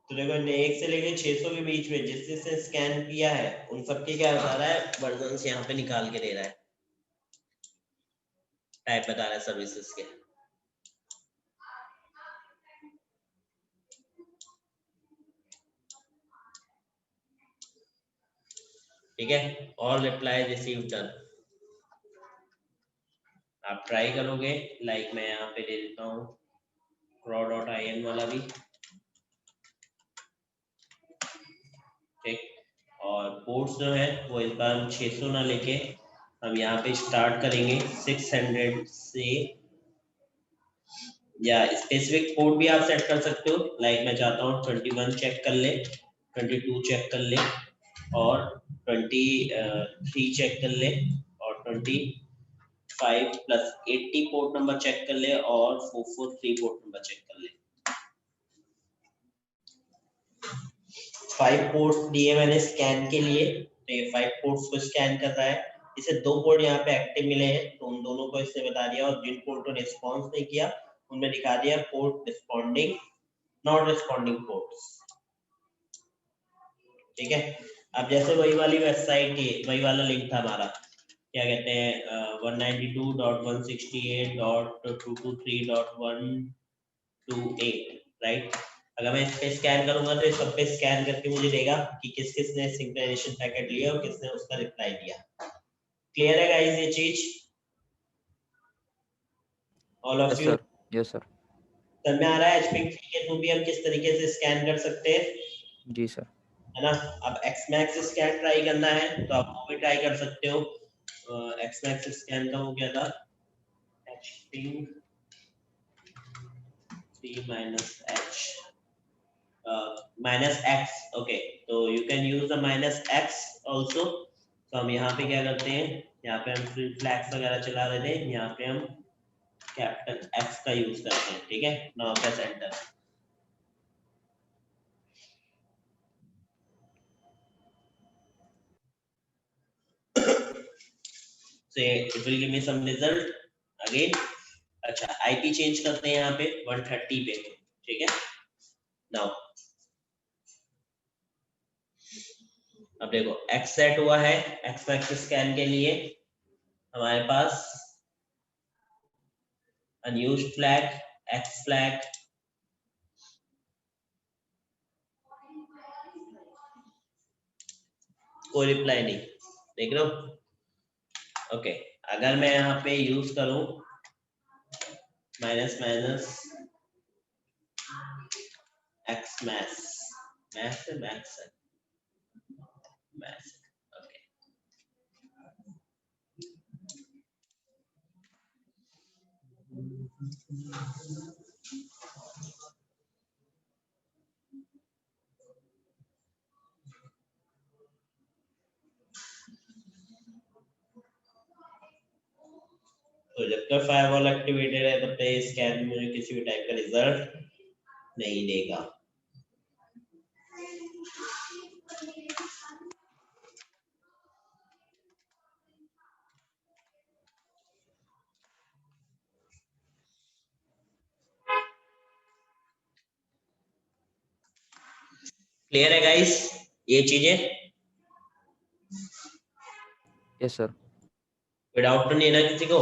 तो देखो 1 से लेके 600 के बीच में जिस जिसने स्कैन किया है उन सबके क्या बता रहा है, वर्जन्स यहाँ पे निकाल के दे रहा है, टाइप बता रहा है सर्विसेज के। ठीक है, और रिप्लाई रिसीव डन। आप ट्राई करोगे, लाइक मैं यहाँ पे दे देता हूँ crow.in वाला भी, ठीक। और पोर्ट्स जो है वो इस बार 600 ना लेके हम यहाँ पे स्टार्ट करेंगे 600 से, या स्पेसिफिक पोर्ट भी आप सेट कर सकते हो। लाइक मैं चाहता हूँ 21 चेक कर ले, 22 चेक कर ले और 23 चेक कर ले और 25 प्लस 80 पोर्ट नंबर चेक कर ले और 443 पोर्ट नंबर चेक कर ले। 5 पोर्ट्स दिए मैंने स्कैन के लिए, तो ये 5 पोर्ट्स को स्कैन कर रहा है। इसे 2 पोर्ट यहाँ पे एक्टिव मिले हैं तो उन दोनों को इसने बता दिया, और जिन पोर्ट ने रिस्पॉन्स नहीं किया उनमें दिखा दिया port responding, not responding ports. ठीक है, अब जैसे वही वाली वेबसाइट थी, वही वाला लिंक था हमारा, क्या कहते हैं 192.168.223.128, राइट। अगर मैं इस पे स्कैन करूंगा तो सब पे स्कैन करके मुझे देगा कि किस किसने सिंक्रोनाइजेशन पैकेट लिया और किसने उसका रिप्लाई दिया। क्लियर है गाइस ये चीज? All of you? Yes sir. समझ में आ रहा है एचपी के थ्रू भी हम किस तरीके से स्कैन कर सकते हैं? जी सर। है ना। अब एक्समैक्स स्कैन ट्राई करना है तो आप वो भी ट्राई कर सकते हो। एक्समैक्स स्कैन का वो क्या था, hp 3 -h -x, ओके, तो you can use the -x also. तो हम यहाँ पे क्या करते हैं, यहाँ पे हम फ्लैग्स वगैरह चला रहे थे, यहाँ पे हम कैपिटल X का यूज करते हैं। ठीक है, now press enter. So it will give me some result again। अच्छा, आईपी चेंज करते हैं यहाँ पे 130 पे। ठीक है, नाउ अब देखो X सेट हुआ है, X एक्सिस स्कैन के लिए हमारे पास अनयूज्ड फ्लैग, X फ्लैग, कोई रिप्लाई नहीं, देख लो। ओके, अगर मैं यहाँ पे यूज करूं minus minus x max, max है मैक्स है मैक्स, ओके। तो जब तक फायरवॉल एक्टिवेटेड है तब तक स्कैन में मुझे किसी भी टाइप का रिजल्ट नहीं देगा। क्लियर है गाइस ये चीजें? Yes sir. कोई डाउट तो नहीं है ना किसी को?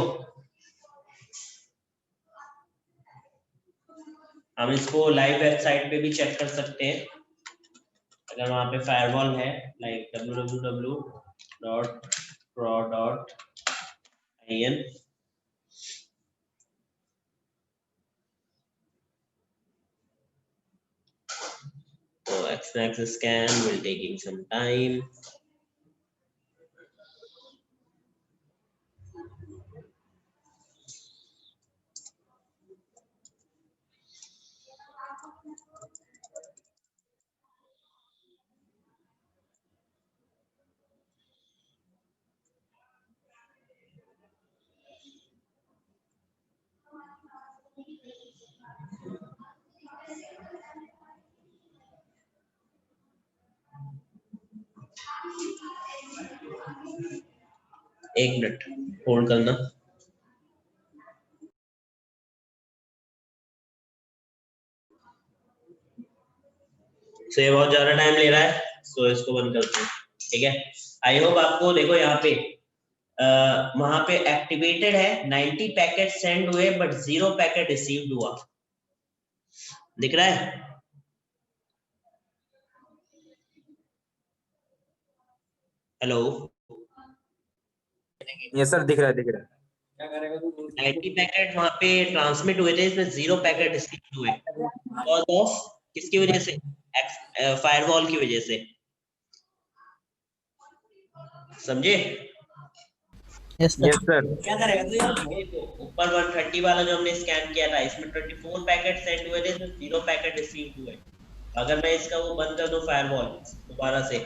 हम इसको लाइव वेबसाइट पे भी चेक कर सकते हैं अगर वहां पे फायरवॉल है, like www.pro.in। So Xmax scan will taking some time. एक मिनट होल्ड करना। सो ये बहुत ज्यादा टाइम ले रहा है, सो इसको बंद करते हैं। ठीक है, आई होप आपको देखो यहाँ पे वहां पे एक्टिवेटेड है, 90 पैकेट सेंड हुए बट 0 पैकेट रिसीव्ड हुआ, दिख रहा है? हेलो, यस सर, दिख रहा है, दिख रहा है। 90 पैकेट वहां पे ट्रांसमिट हुए थे, इसमें 0 पैकेट रिसीव हुए बिकॉज ऑफ किसकी वजह से? फायरवॉल की वजह से, समझे? Yes sir. Yes sir. ऊपर 130 वाला जो हमने स्कैन किया था, इसमें 24 पैकेट सेंड हुए थे, इसमें 0 पैकेट रिसीव हुए। अगर मैं इसका वो बंद कर दूं फायरवॉल दोबारा से,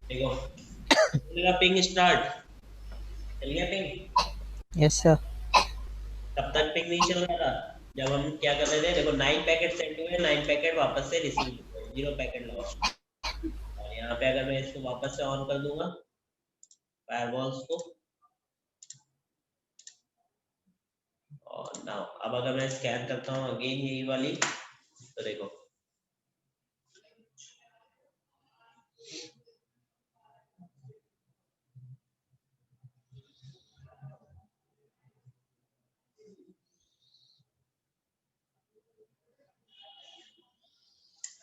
देखो चलेगा पिंग स्टार्ट, चल गया पिंग। Yes sir. तब तक पिंग नहीं चल रहा था जब हम क्या कर रहे थे, देखो 9 पैकेट सेंड हुए, 9 पैकेट वापस से रिसीव हुए, 0 पैकेट लॉस्ट। और यहाँ पे अगर मैं इसको वापस से ऑन कर दूंगा फायरवॉल्स को, और नाउ अब अगर मैं स्कैन करता हूँ अगेन यही वाली, तो देखो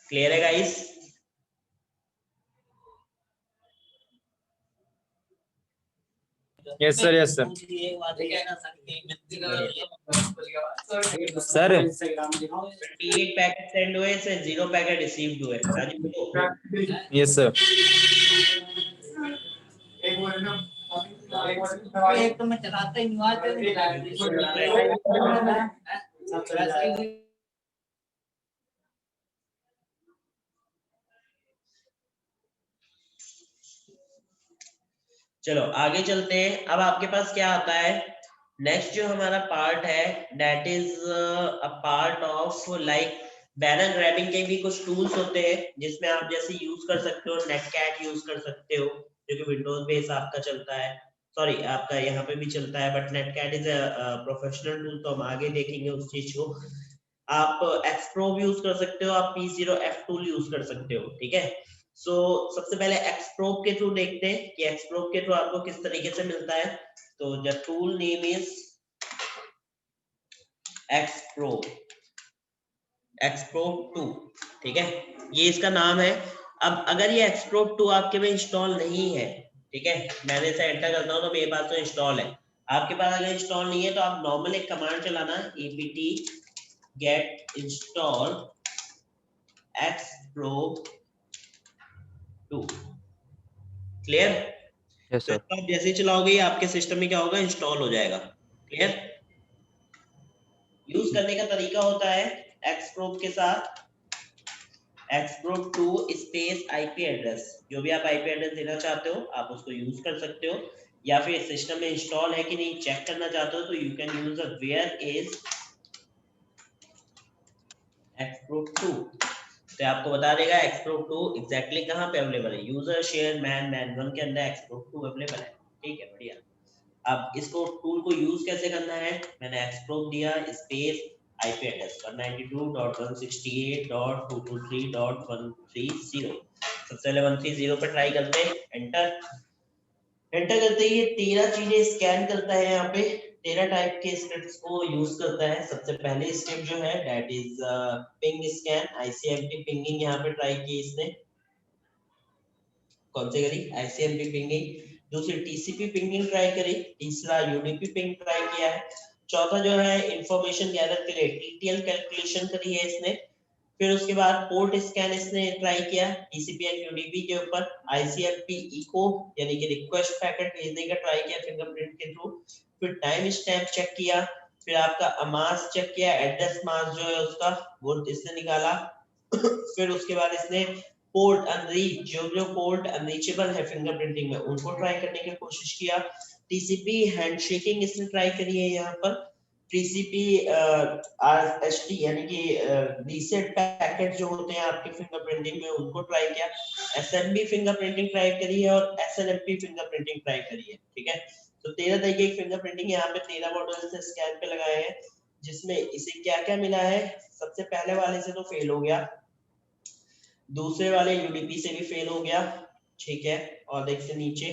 क्लियर है guys? Yes sir, yes sir. Sir 28 packet send हुए, से 0 पैकेट रिसीव्ड हुए। राजू बोलो। Yes sir. एक तो मैं चलाता ही नहीं। चलो आगे चलते हैं। अब आपके पास क्या आता है, नेक्स्ट जो हमारा पार्ट है that is a part of like banner grabbing के भी कुछ टूल्स होते हैं जिसमें आप जैसे यूज कर सकते हो, नेटकैट यूज कर सकते हो जो कि विंडोज बेस आपका चलता है, सॉरी आपका यहाँ पे भी चलता है, but netcat is a professional tool, तो हम आगे देखेंगे उस चीज को। आप एक्सप्रोब यूज कर सकते हो, आप P0F टूल यूज कर सकते हो, ठीक है। सो सबसे पहले एक्सप्रोब के थ्रू देखते हैं कि एक्सप्रोब के थ्रू आपको किस तरीके से मिलता है। तो द टूल नेम इज एक्सप्रोब, एक्सप्रोब 2, ठीक है, ये इसका नाम है। अब अगर ये एक्सप्रोब 2 आपके में इंस्टॉल नहीं है, ठीक है, मैंने इसे एंटर करता हूं तो मेरे पास तो इंस्टॉल है, आपके पास अगर इंस्टॉल नहीं है तो आप नॉर्मल एक कमांड चलाना apt get install xprobe 2। Clear? Yes तो सर। इसको आप जैसे ही चलाओगे ये आपके सिस्टम में क्या होगा, इंस्टॉल हो जाएगा। क्लियर? यूज करने का तरीका होता है xprobe के साथ xprobe 2 स्पेस आईपी एड्रेस, जो भी आप आईपी एड्रेस देना चाहते हो आप उसको यूज कर सकते हो, या फिर सिस्टम में इंस्टॉल है कि नहीं चेक करना चाहते हो तो you can use a where is xprobe 2। तो आपको बता देगा xprobe 2 एग्जैक्टली कहां पे अवेलेबल है। यूजर शेयर मैन 1 के अंदर xprobe 2 अवेलेबल है। ठीक है, बढ़िया। अब इसको टूल को यूज कैसे करना है, मैंने xprobe दिया स्पेस आईपी एड्रेस 192.168.223.130। सबसे पहले 130 पे ट्राई करते हैं, एंटर। एंटर करते ही ये 13 चीजें स्कैन करता है। यहाँ पे 13 टाइप के स्क्रिप्ट्स को यूज करता है। सबसे पहले स्क्रिप्ट जो है that is ping scan, ICMP pinging यहाँ पे ट्राई की इसने। कौन से करी? ICMP pinging. दूसरी टीसीपी पिंगिंग ट्राई करी। तीसरा यूडीपी पिंग ट्राई किया है। चौथा जो है इंफॉर्मेशन गैदर के लिए टीटीएल कैलकुलेशन करी है इसने। फिर उसके बाद पोर्ट स्कैन इसने ट्राई किया टीसीपी एंड यूडीपी के ऊपर। आईसीएमपी इको यानी कि रिक्वेस्ट पैकेट भेजने का ट्राई किया फिंगरप्रिंट के थ्रू। फिर टाइम स्टैम्प चेक किया। फिर आपका अमास चेक किया, एड्रेस मास जो है उसका वो इसने निकाला। फिर उसके बाद इसने पोर्ट अनरीच, जो पोर्ट अनरीचेबल है फिंगरप्रिंटिंग में उनको ट्राई करने की कोशिश किया। टीसीपी हैंडशेकिंग इसने ट्राई करी है यहाँ पर। टीसीपी आरएसटी यानी कि रीसेट पैकेट जो होते हैं आपके फिंगरप्रिंटिंग में उनको ट्राई किया। एसएमबी फिंगरप्रिंटिंग ट्राई करी है और एसएनएफपी फिंगरप्रिंटिंग ट्राई करी है। ठीक है, तो 13 तरीके की फिंगरप्रिंटिंग यहाँ पे 13 मॉडल से स्कैन पे लगाए हैं, जिसमें इसे क्या क्या मिला है। सबसे पहले वाले से तो फेल हो गया, दूसरे वाले यूडीपी से भी फेल हो गया। ठीक है, और देख से नीचे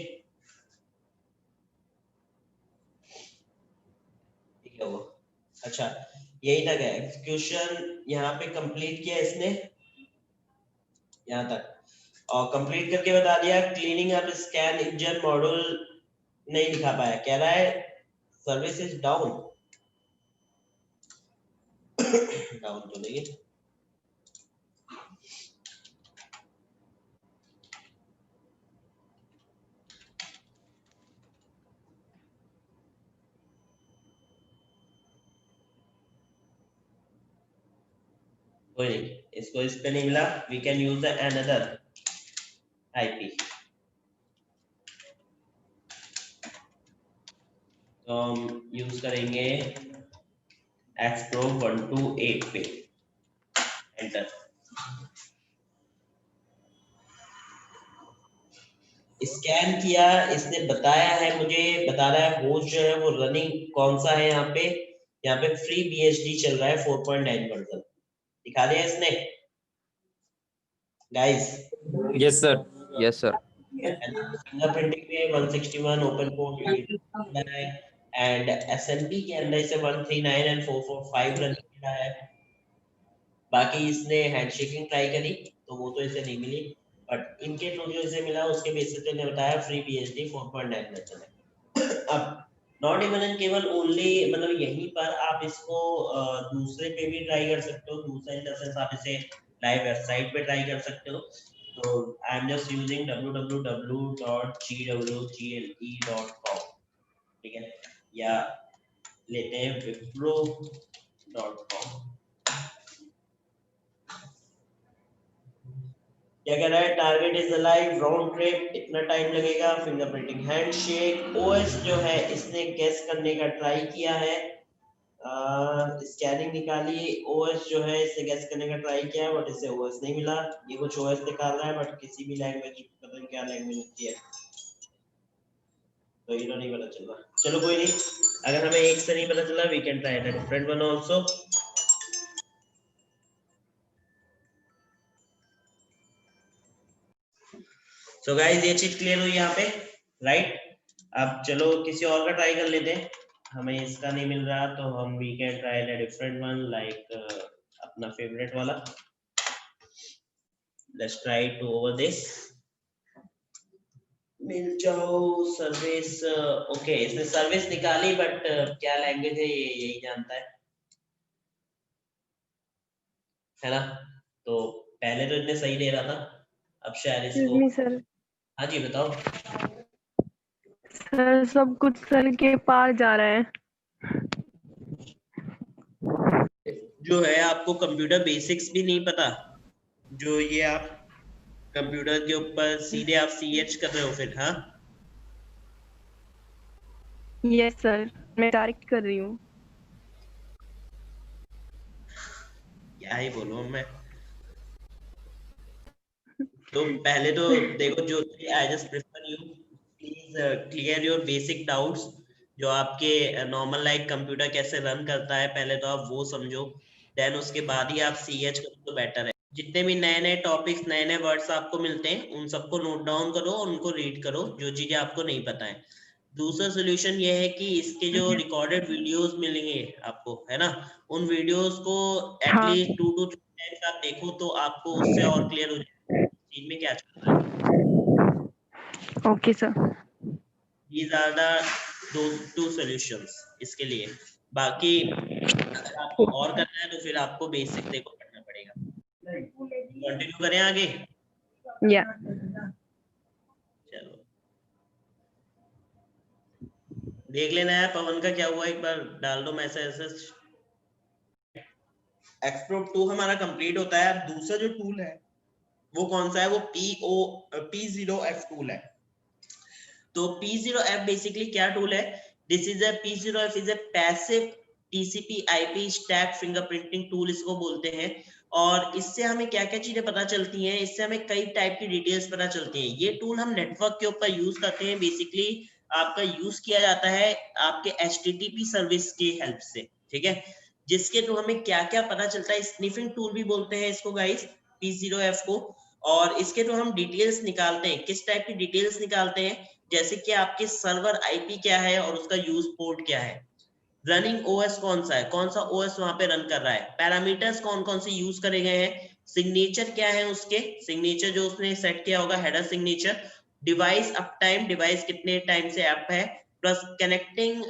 ठीक है वो, अच्छा यही तक है। एग्जीक्यूशन यहाँ पे कंप्लीट किया इसने यहाँ तक, और कंप्लीट करके बता दिया cleaning up scan engine module नहीं दिखा पाया। कह रहा है सर्विस इज डाउन। डाउन तो नहीं है, कोई नहीं, इसको इस पे नहीं मिला। We can use another IP. तो हम यूज करेंगे xprobe 128 पे, एंटर। स्कैन किया, इसने बताया है मुझे, बता रहा है होस्ट जो है वो रनिंग कौन सा है। यहाँ पे फ्री बीएसडी चल रहा है 4.9 वर्जन दिखा दिया इसने guys. Yes sir. Yes sir. Fingerprinting में 161 ओपन पोर्ट है एंड एसएमपी के अंदर इसे 139 एंड 445 रनिंग मिला है। बाकी इसने हैंडशेकिंग ट्राई करी तो वो तो इसे नहीं मिली, बट इनके थ्रू जो इसे मिला उसके बेसिस पे ने बताया फ्री बीएसडी 4.9 वर्जन है। अब नॉट इवन केवल ओनली मतलब यहीं पर आप इसको दूसरे पे भी ट्राई कर सकते हो। दूसरा इन द सेंस आप इसे लाइव वेबसाइट पे ट्राई कर सकते हो। तो I am just using www.gwgle.com। ठीक है, या लेते हैं wipro.com। क्या कह रहा है, target is alive, round trip इतना टाइम लगेगा, फिंगरप्रिंटिंग हैंडशेक। ओएस जो है इसने गेस करने का ट्राई किया है, स्कैनिंग निकाली। ओएस जो है इसने गेस करने का ट्राई किया बट इसे ओएस नहीं मिला। ये कुछ ओएस निकाल रहा है बट किसी भी लैंग्वेज, पता नहीं क्या लैंग्वेज होती है तो ये तो नहीं पता चल रहा। चलो कोई नहीं, अगर हमें एक से नहीं पता चला we can try the different one also. So guys ये चीज क्लियर हुई यहाँ पे, राइट। अब चलो किसी और का ट्राई कर लेते हैं। हमें इसका नहीं मिल रहा तो हम we can try the different one like अपना फेवरेट वाला। Let's try to over this. मिल जाओ सर्विस। ओके, इसने सर्विस निकाली बट क्या लैंग्वेज है ये यही जानता है। है ना। तो पहले तो इतने सही दे रहा था, अब शायद एक्सक्यूज इसको। मी सर, हाँ जी बताओ। सर सब कुछ सर के पार जा रहा है। जो है आपको कंप्यूटर बेसिक्स भी नहीं पता, जो ये आप कंप्यूटर के ऊपर सीधे आप CH कर रहे हो फिर। हाँ यस सर, मैं डायरेक्ट कर रही हूँ। क्या ही बोलूं मैं। तो पहले तो देखो जो I just prefer you please clear your basic doubts, जो आपके नॉर्मल लाइक कंप्यूटर कैसे रन करता है पहले तो आप वो समझो, देन उसके बाद ही आप CH करो तो बेटर है। जितने भी नए नए टॉपिक्स नए नए वर्ड्स आपको मिलते हैं उन सबको नोट डाउन करो और उनको रीड करो, जो चीजें आपको नहीं पता है। दूसरा सोल्यूशन ये है कि इसके जो रिकॉर्डेड वीडियोस मिलेंगे आपको, है ना, उन वीडियोस को हाँ। एटलीस्ट 2 to 3 टाइम्स आप देखो तो आपको उससे और क्लियर हो जाएगा चीज में क्या चल रहा है। Okay sir. These are the two solutions इसके लिए। बाकी अगर आपको और करना है तो फिर आपको बेसिक देखो पढ़ना पड़ेगा। कंटिन्यू करें आगे। या चलो देख लेना है पवन का क्या हुआ, एक बार डाल दो मैसेज। एक्सप्लोर 2 हमारा कंप्लीट होता है। अब दूसरा जो टूल है वो कौन सा है, वो P0F टूल है। तो P0F बेसिकली क्या टूल है, this is a P0F is a passive TCP IP stack fingerprinting tool इसको बोलते हैं। और इससे हमें क्या क्या चीजें पता चलती हैं, इससे हमें कई टाइप की डिटेल्स पता चलती हैं। ये टूल हम नेटवर्क के ऊपर यूज करते हैं, बेसिकली आपका यूज किया जाता है आपके HTTP सर्विस की हेल्प से, ठीक है, जिसके थ्रू हमें क्या क्या पता चलता है। स्निफिंग टूल भी बोलते हैं इसको गाइस, P0F को। और इसके थ्रू हम डिटेल्स निकालते हैं। किस टाइप की डिटेल्स निकालते हैं, जैसे कि आपके सर्वर IP क्या है और उसका यूज पोर्ट क्या है, रनिंग OS कौन सा है, कौन सा OS वहां पे रन कर रहा है, पैरामीटर्स कौन कौन से यूज करे गए हैं, सिग्नेचर क्या है उसके, सिग्नेचर जो उसने सेट किया होगा header signature, device up time, device कितने टाइम से ऐप है, प्लस कनेक्टिंग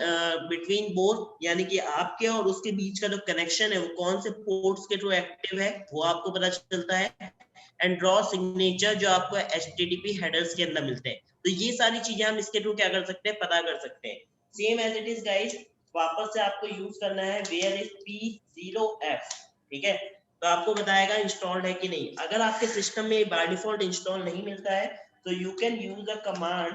बिटवीन बोथ, यानी कि आपके और उसके बीच का जो कनेक्शन है वो कौन से पोर्ट्स के थ्रू एक्टिव है वो आपको पता चलता है, एंड ड्रॉ सिग्नेचर जो आपको HTTP हेडर्स के अंदर मिलते हैं। तो ये सारी चीजें हम इसके थ्रू क्या कर सकते हैं, पता कर सकते हैं। Same as it is guys, वापस से आपको यूज करना है वेयर इज P0F, ठीक है। तो आपको बताएगा इंस्टॉल्ड है कि नहीं। अगर आपके सिस्टम में बाय डिफॉल्ट इंस्टॉल नहीं मिलता है तो you can use a command,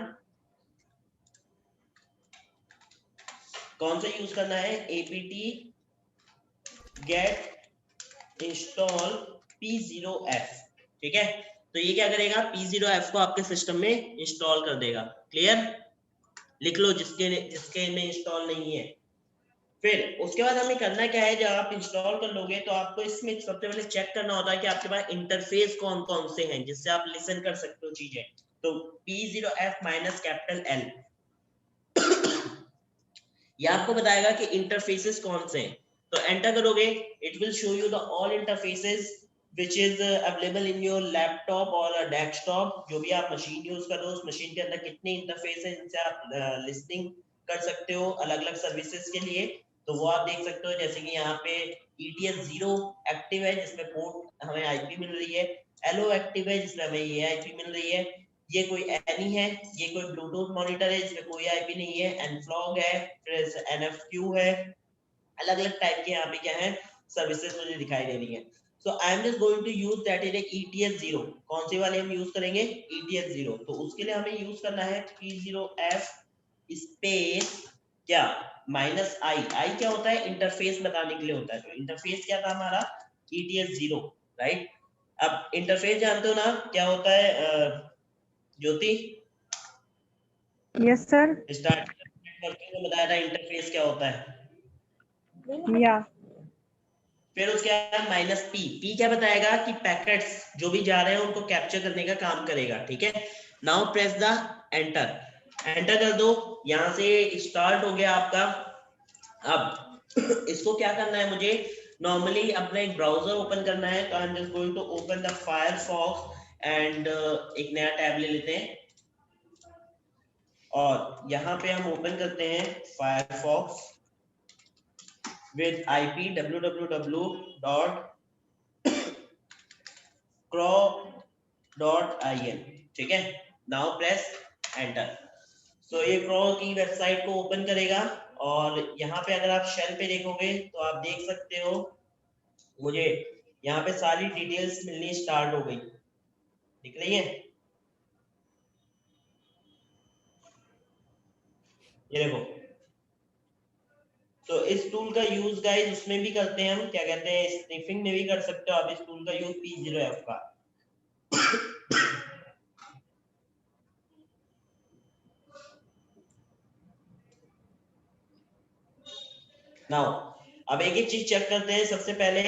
कौन सा यूज करना है, apt get install P0F, ठीक है। तो ये क्या करेगा, P0F को आपके सिस्टम में इंस्टॉल कर देगा। क्लियर, लिख लो जिसके में इंस्टॉल नहीं है। फिर उसके बाद हमें करना क्या है, जब आप इंस्टॉल कर लोगे तो आपको इसमें सबसे पहले चेक करना होता है कि आपके पास इंटरफेस कौन कौन से हैं जिससे आप लिसन कर सकते हो चीजें। तो P0F-L ये आपको बताएगा कि इंटरफेसेस कौन से हैं। तो एंटर करोगे, it will show you the all interfaces which is available in your laptop or a desktop, जो भी आप मशीन यूज कर रहे हो उस मशीन के अंदर कितने इंटरफेस है जिनसे आप लिस्टिंग कर सकते हो अलग अलग सर्विसेज के लिए। तो वो आप देख सकते हो, जैसे कि यहाँ पे ETS0 एक्टिव है जिसमें पोर्ट हमें IP मिल रही है, LO एक्टिव है जिसमें हमें ये IP मिल रही है, ये कोई एनी है, ये कोई ब्लूटूथ मॉनिटर है जिसमें कोई IP नहीं है, एनफ्लॉग है, फिर NFQ है, अलग अलग टाइप के यहाँ पे क्या है सर्विसेज मुझे दिखाई दे रही है। So I am just going to use that is ETS0। कौन सी वाले हम यूज करेंगे, ETS0। तो उसके लिए हमें यूज करना है P0F स्पेस क्या -i क्या होता है, इंटरफेस बताने के लिए होता है। तो इंटरफेस क्या था हमारा, ETS0, राइट। अब इंटरफेस जानते हो ना क्या होता है Jyoti? Yes sir. Start networking में बताया था इंटरफेस क्या होता है। या फिर उसके बाद -p क्या बताएगा कि पैकेट्स जो भी जा रहे हैं उनको कैप्चर करने का काम करेगा, ठीक है। नाउ प्रेस द एंटर कर दो, यहां से स्टार्ट हो गया आपका। अब इसको क्या करना है, मुझे नॉर्मली अपना एक ब्राउजर ओपन करना है। तो I am just going to open the Firefox and एक नया टैब ले लेते हैं और यहाँ पे हम ओपन करते हैं Firefox with IP www.firefox crow.in, ठीक है। Now press enter. तो ये क्रो की वेबसाइट को ओपन करेगा और यहाँ पे अगर आप शेल पे देखोगे तो आप देख सकते हो मुझे यहाँ पे सारी डिटेल्स मिलनी स्टार्ट हो गई, दिख रही है? ये देखो। तो इस टूल का यूज गाइस उसमें भी करते हैं हम, क्या कहते हैं, स्निफिंग में भी कर सकते हो आप इस टूल का यूज P0F का। नाउ अब एक चीज चेक करते हैं। सबसे पहले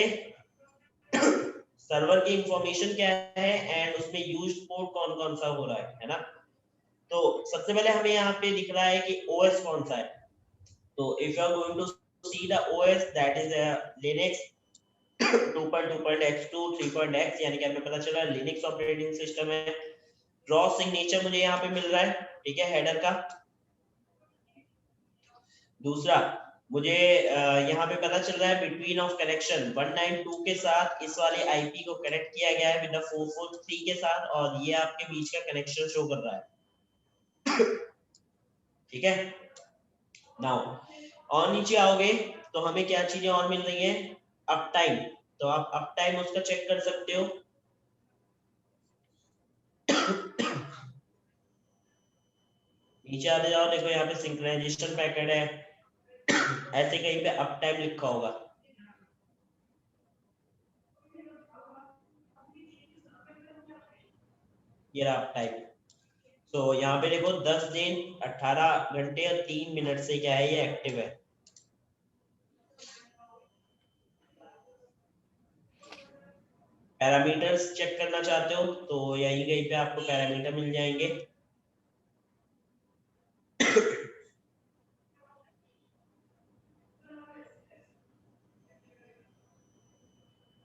सर्वर की इंफॉर्मेशन क्या है एंड उसमें यूज्ड पोर्ट कौन कौन सा हो रहा है ना। तो सबसे पहले हमें यहाँ पे दिख रहा है कि ओएस कौन सा है। तो if you are going to see the OS that is Linux 2.2.x2 3.x, यानी कि हमें पता चला लिनक्स ऑपरेटिंग सिस्टम है। रॉ सिग्नेचर मुझे यहाँ पे मिल रहा है, ठीक है, हेडर का। दूसरा मुझे यहाँ पे पता चल रहा है बिटवीन ऑफ कनेक्शन 192 के साथ इस वाले आईपी को कनेक्ट किया गया है विद 443 के साथ, और ये आपके बीच का कनेक्शन शो कर रहा है, ठीक है। नाउ और नीचे आओगे तो हमें क्या चीजें और मिल रही हैं, अप टाइम। तो आप अप टाइम उसका चेक कर सकते हो। नीचे आते जाओ, देखो यहाँ पे सिंक्रोनाइजेशन पैकेट है, ऐसे कहीं पे अप टाइम लिखा होगा। ये रहा अप टाइम। तो यहाँ पे देखो 10 दिन 18 घंटे और 3 मिनट से क्या है, ये एक्टिव है। पैरामीटर्स चेक करना चाहते हो तो यहीं कहीं पे आपको पैरामीटर मिल जाएंगे।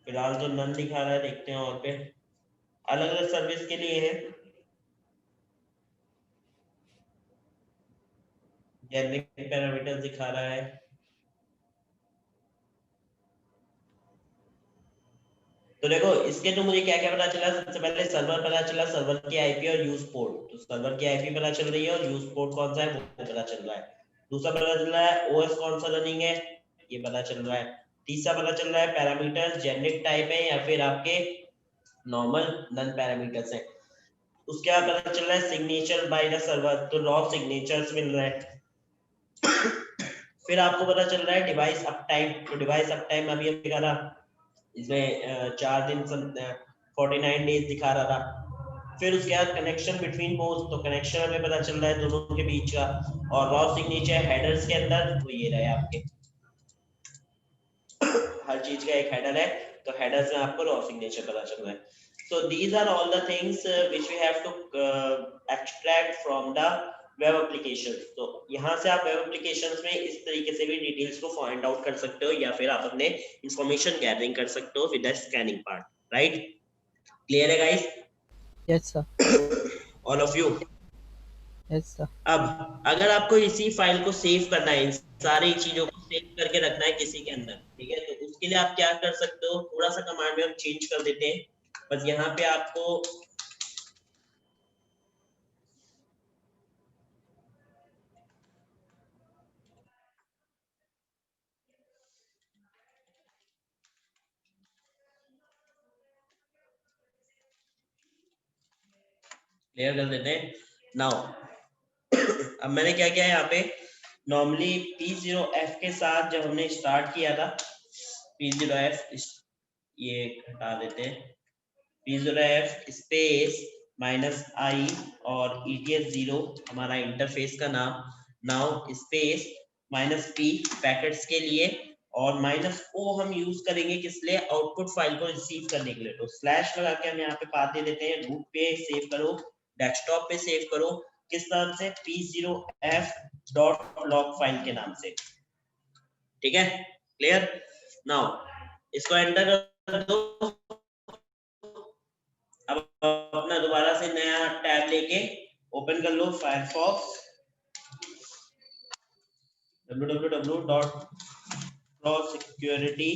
फिलहाल तो नन दिखा रहा है, देखते हैं और पे अलग अलग सर्विस के लिए है। जेनेरिक पैरामीटर्स दिखा रहा है। तो देखो इसके तो मुझे क्या क्या पता चला। सबसे पहले सर्वर पता चला, सर्वर की आईपी और यूज पोर्ट। तो सर्वर की आईपी पता चल रही है और यूज पोर्ट कौन सा है वो पता चल रहा है। दूसरा पता चल रहा है ओएस कौन सा रनिंग है, ये पता चल रहा है। तीसरा पता चल रहा है पैरामीटर्स जेनेरिक टाइप है या फिर आपके नॉर्मल नन पैरामीटर्स है। उसके बाद पता चल रहा है सिग्नेचर बाय द सर्वर, तो रॉ सिग्नेचर्स मिल रहे हैं। फिर आपको पता चल रहा है डिवाइस अप टाइम। तो डिवाइस अप टाइम अभी हम दिखा रहा, इसमें 4 दिन 49 डेज दिखा रहा था। फिर उसके बाद कनेक्शन बिटवीन पोस्ट, तो कनेक्शन हमें पता चल रहा है दोनों के बीच का। और रॉ सिग्नेचर हेडर्स के अंदर तो ये रहे आपके, हर चीज का एक हेडर है, तो हेडर्स में आपको रॉ सिग्नेचर पता चल रहा है। So these are all the things which we have to extract from the web applications. तो यहाँ से आप वेब एप्लीकेशंस में इस तरीके से भी डिटेल्स को फाइंड आउट कर सकते हो या फिर आप अपने इंफॉर्मेशन गैदरिंग कर सकते हो with the scanning part, right? Clear है guys? Yes sir. All of you? Yes sir. अब अगर आपको इसी फाइल को सेव करना है, इन सारी चीजों को सेव करके रखना है किसी के अंदर, ठीक है, तो उसके लिए आप क्या कर सकते हो, थोड़ा सा कमांड में हम चेंज कर देते हैं। बस यहाँ पे आपको क्लियर कर देते हैं। नाउ अब मैंने क्या किया है यहाँ पे, नॉर्मली P0F के साथ जब हमने स्टार्ट किया था, P0F ये हटा देते हैं, P0F स्पेस -i और ETS0 हमारा इंटरफेस का नाम, नाउ स्पेस -p पैकेट्स के लिए, और -o हम यूज करेंगे किस लिए, आउटपुट फाइल को रिसीव करने के लिए। तो स्लैश लगा के हम यहाँ पे पाथ दे देते हैं, रूट पे सेव करो, डेस्कटॉप पे सेव करो, किस नाम से, P0F.log फाइल के नाम से, ठीक है, क्लियर? नाउ इसको एंटर कर दो। अब अपना दोबारा से नया टैब लेके ओपन कर लो फायरफॉक्स, www.prosecurity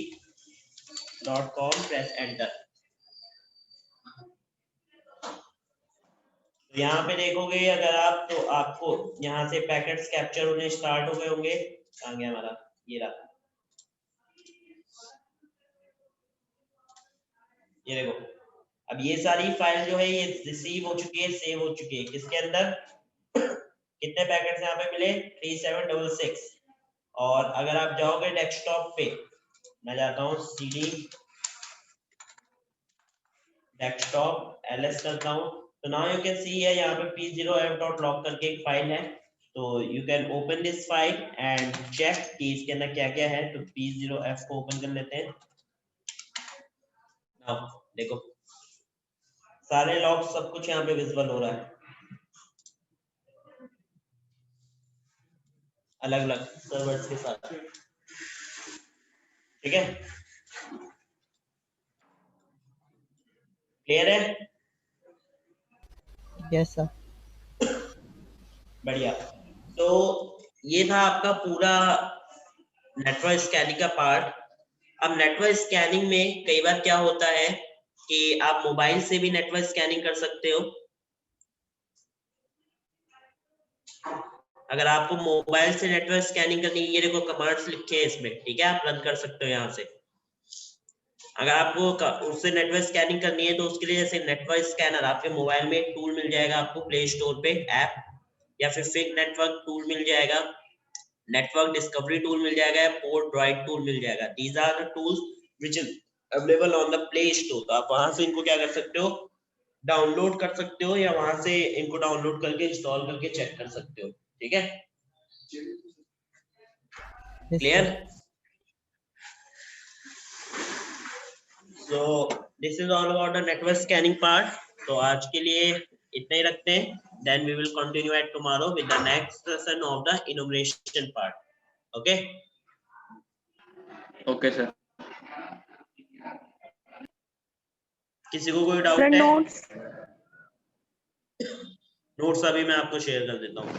press enter। तो यहाँ पे देखोगे अगर आप, तो आपको यहाँ से पैकेट्स कैप्चर होने स्टार्ट हो गए होंगे। कहाँ गया हमारा, ये रहा, ये देखो। अब ये सारी फाइल जो है ये रिसीव हो चुकी है, सेव हो चुकी है। किसके अंदर कितने पैकेट्स यहाँ पे मिले, 3766। और अगर आप जाओगे डेस्कटॉप पे, मैं जाता हूँ CD डेस्कटॉप ls करता हूँ, तो नाउ यू कैन सी है यहाँ पे p0f.log करके एक फाइल है। तो you can open this file and check कि इसके अंदर क्या क्या है। तो p0f को ओपन कर लेते हैं। नाउ देखो सारे लॉग सब कुछ यहाँ पे विजिबल हो रहा है, अलग अलग सर्वर्स के साथ, ठीक है। क्लियर है? Yes sir. बढ़िया। तो ये था आपका पूरा नेटवर्क स्कैनिंग का पार्ट। अब नेटवर्क स्कैनिंग में कई बार क्या होता है कि आप मोबाइल से भी नेटवर्क स्कैनिंग कर सकते हो। अगर आपको मोबाइल से नेटवर्क स्कैनिंग करनी है, ये देखो कमांड्स लिखे हैं इसमें, ठीक है, आप रन कर सकते हो यहाँ से। अगर आपको उससे नेटवर्क स्कैनिंग करनी है तो उसके लिए जैसे नेटवर्क स्कैनर आपके मोबाइल में एक टूल मिल जाएगा आपको प्ले स्टोर पे ऐप, या फिर फिग नेटवर्क टूल मिल जाएगा, नेटवर्क डिस्कवरी टूल मिल जाएगा, पोर्ट ड्राइव टूल मिल जाएगा। These are the tools which is available on the Play Store. तो आप वहां से इनको क्या कर सकते हो, डाउनलोड कर सकते हो, या वहां से इनको डाउनलोड करके इंस्टॉल करके चेक कर सकते हो, ठीक है। Clear? So this is all about the network scanning part। तो आज के लिए इतना ही रखते हैं। Then we will continue at tomorrow with the next session of the enumeration part। Okay? Okay sir. किसी को कोई डाउट सर है? नोट्स नोट्स अभी मैं आपको शेयर कर देता हूँ।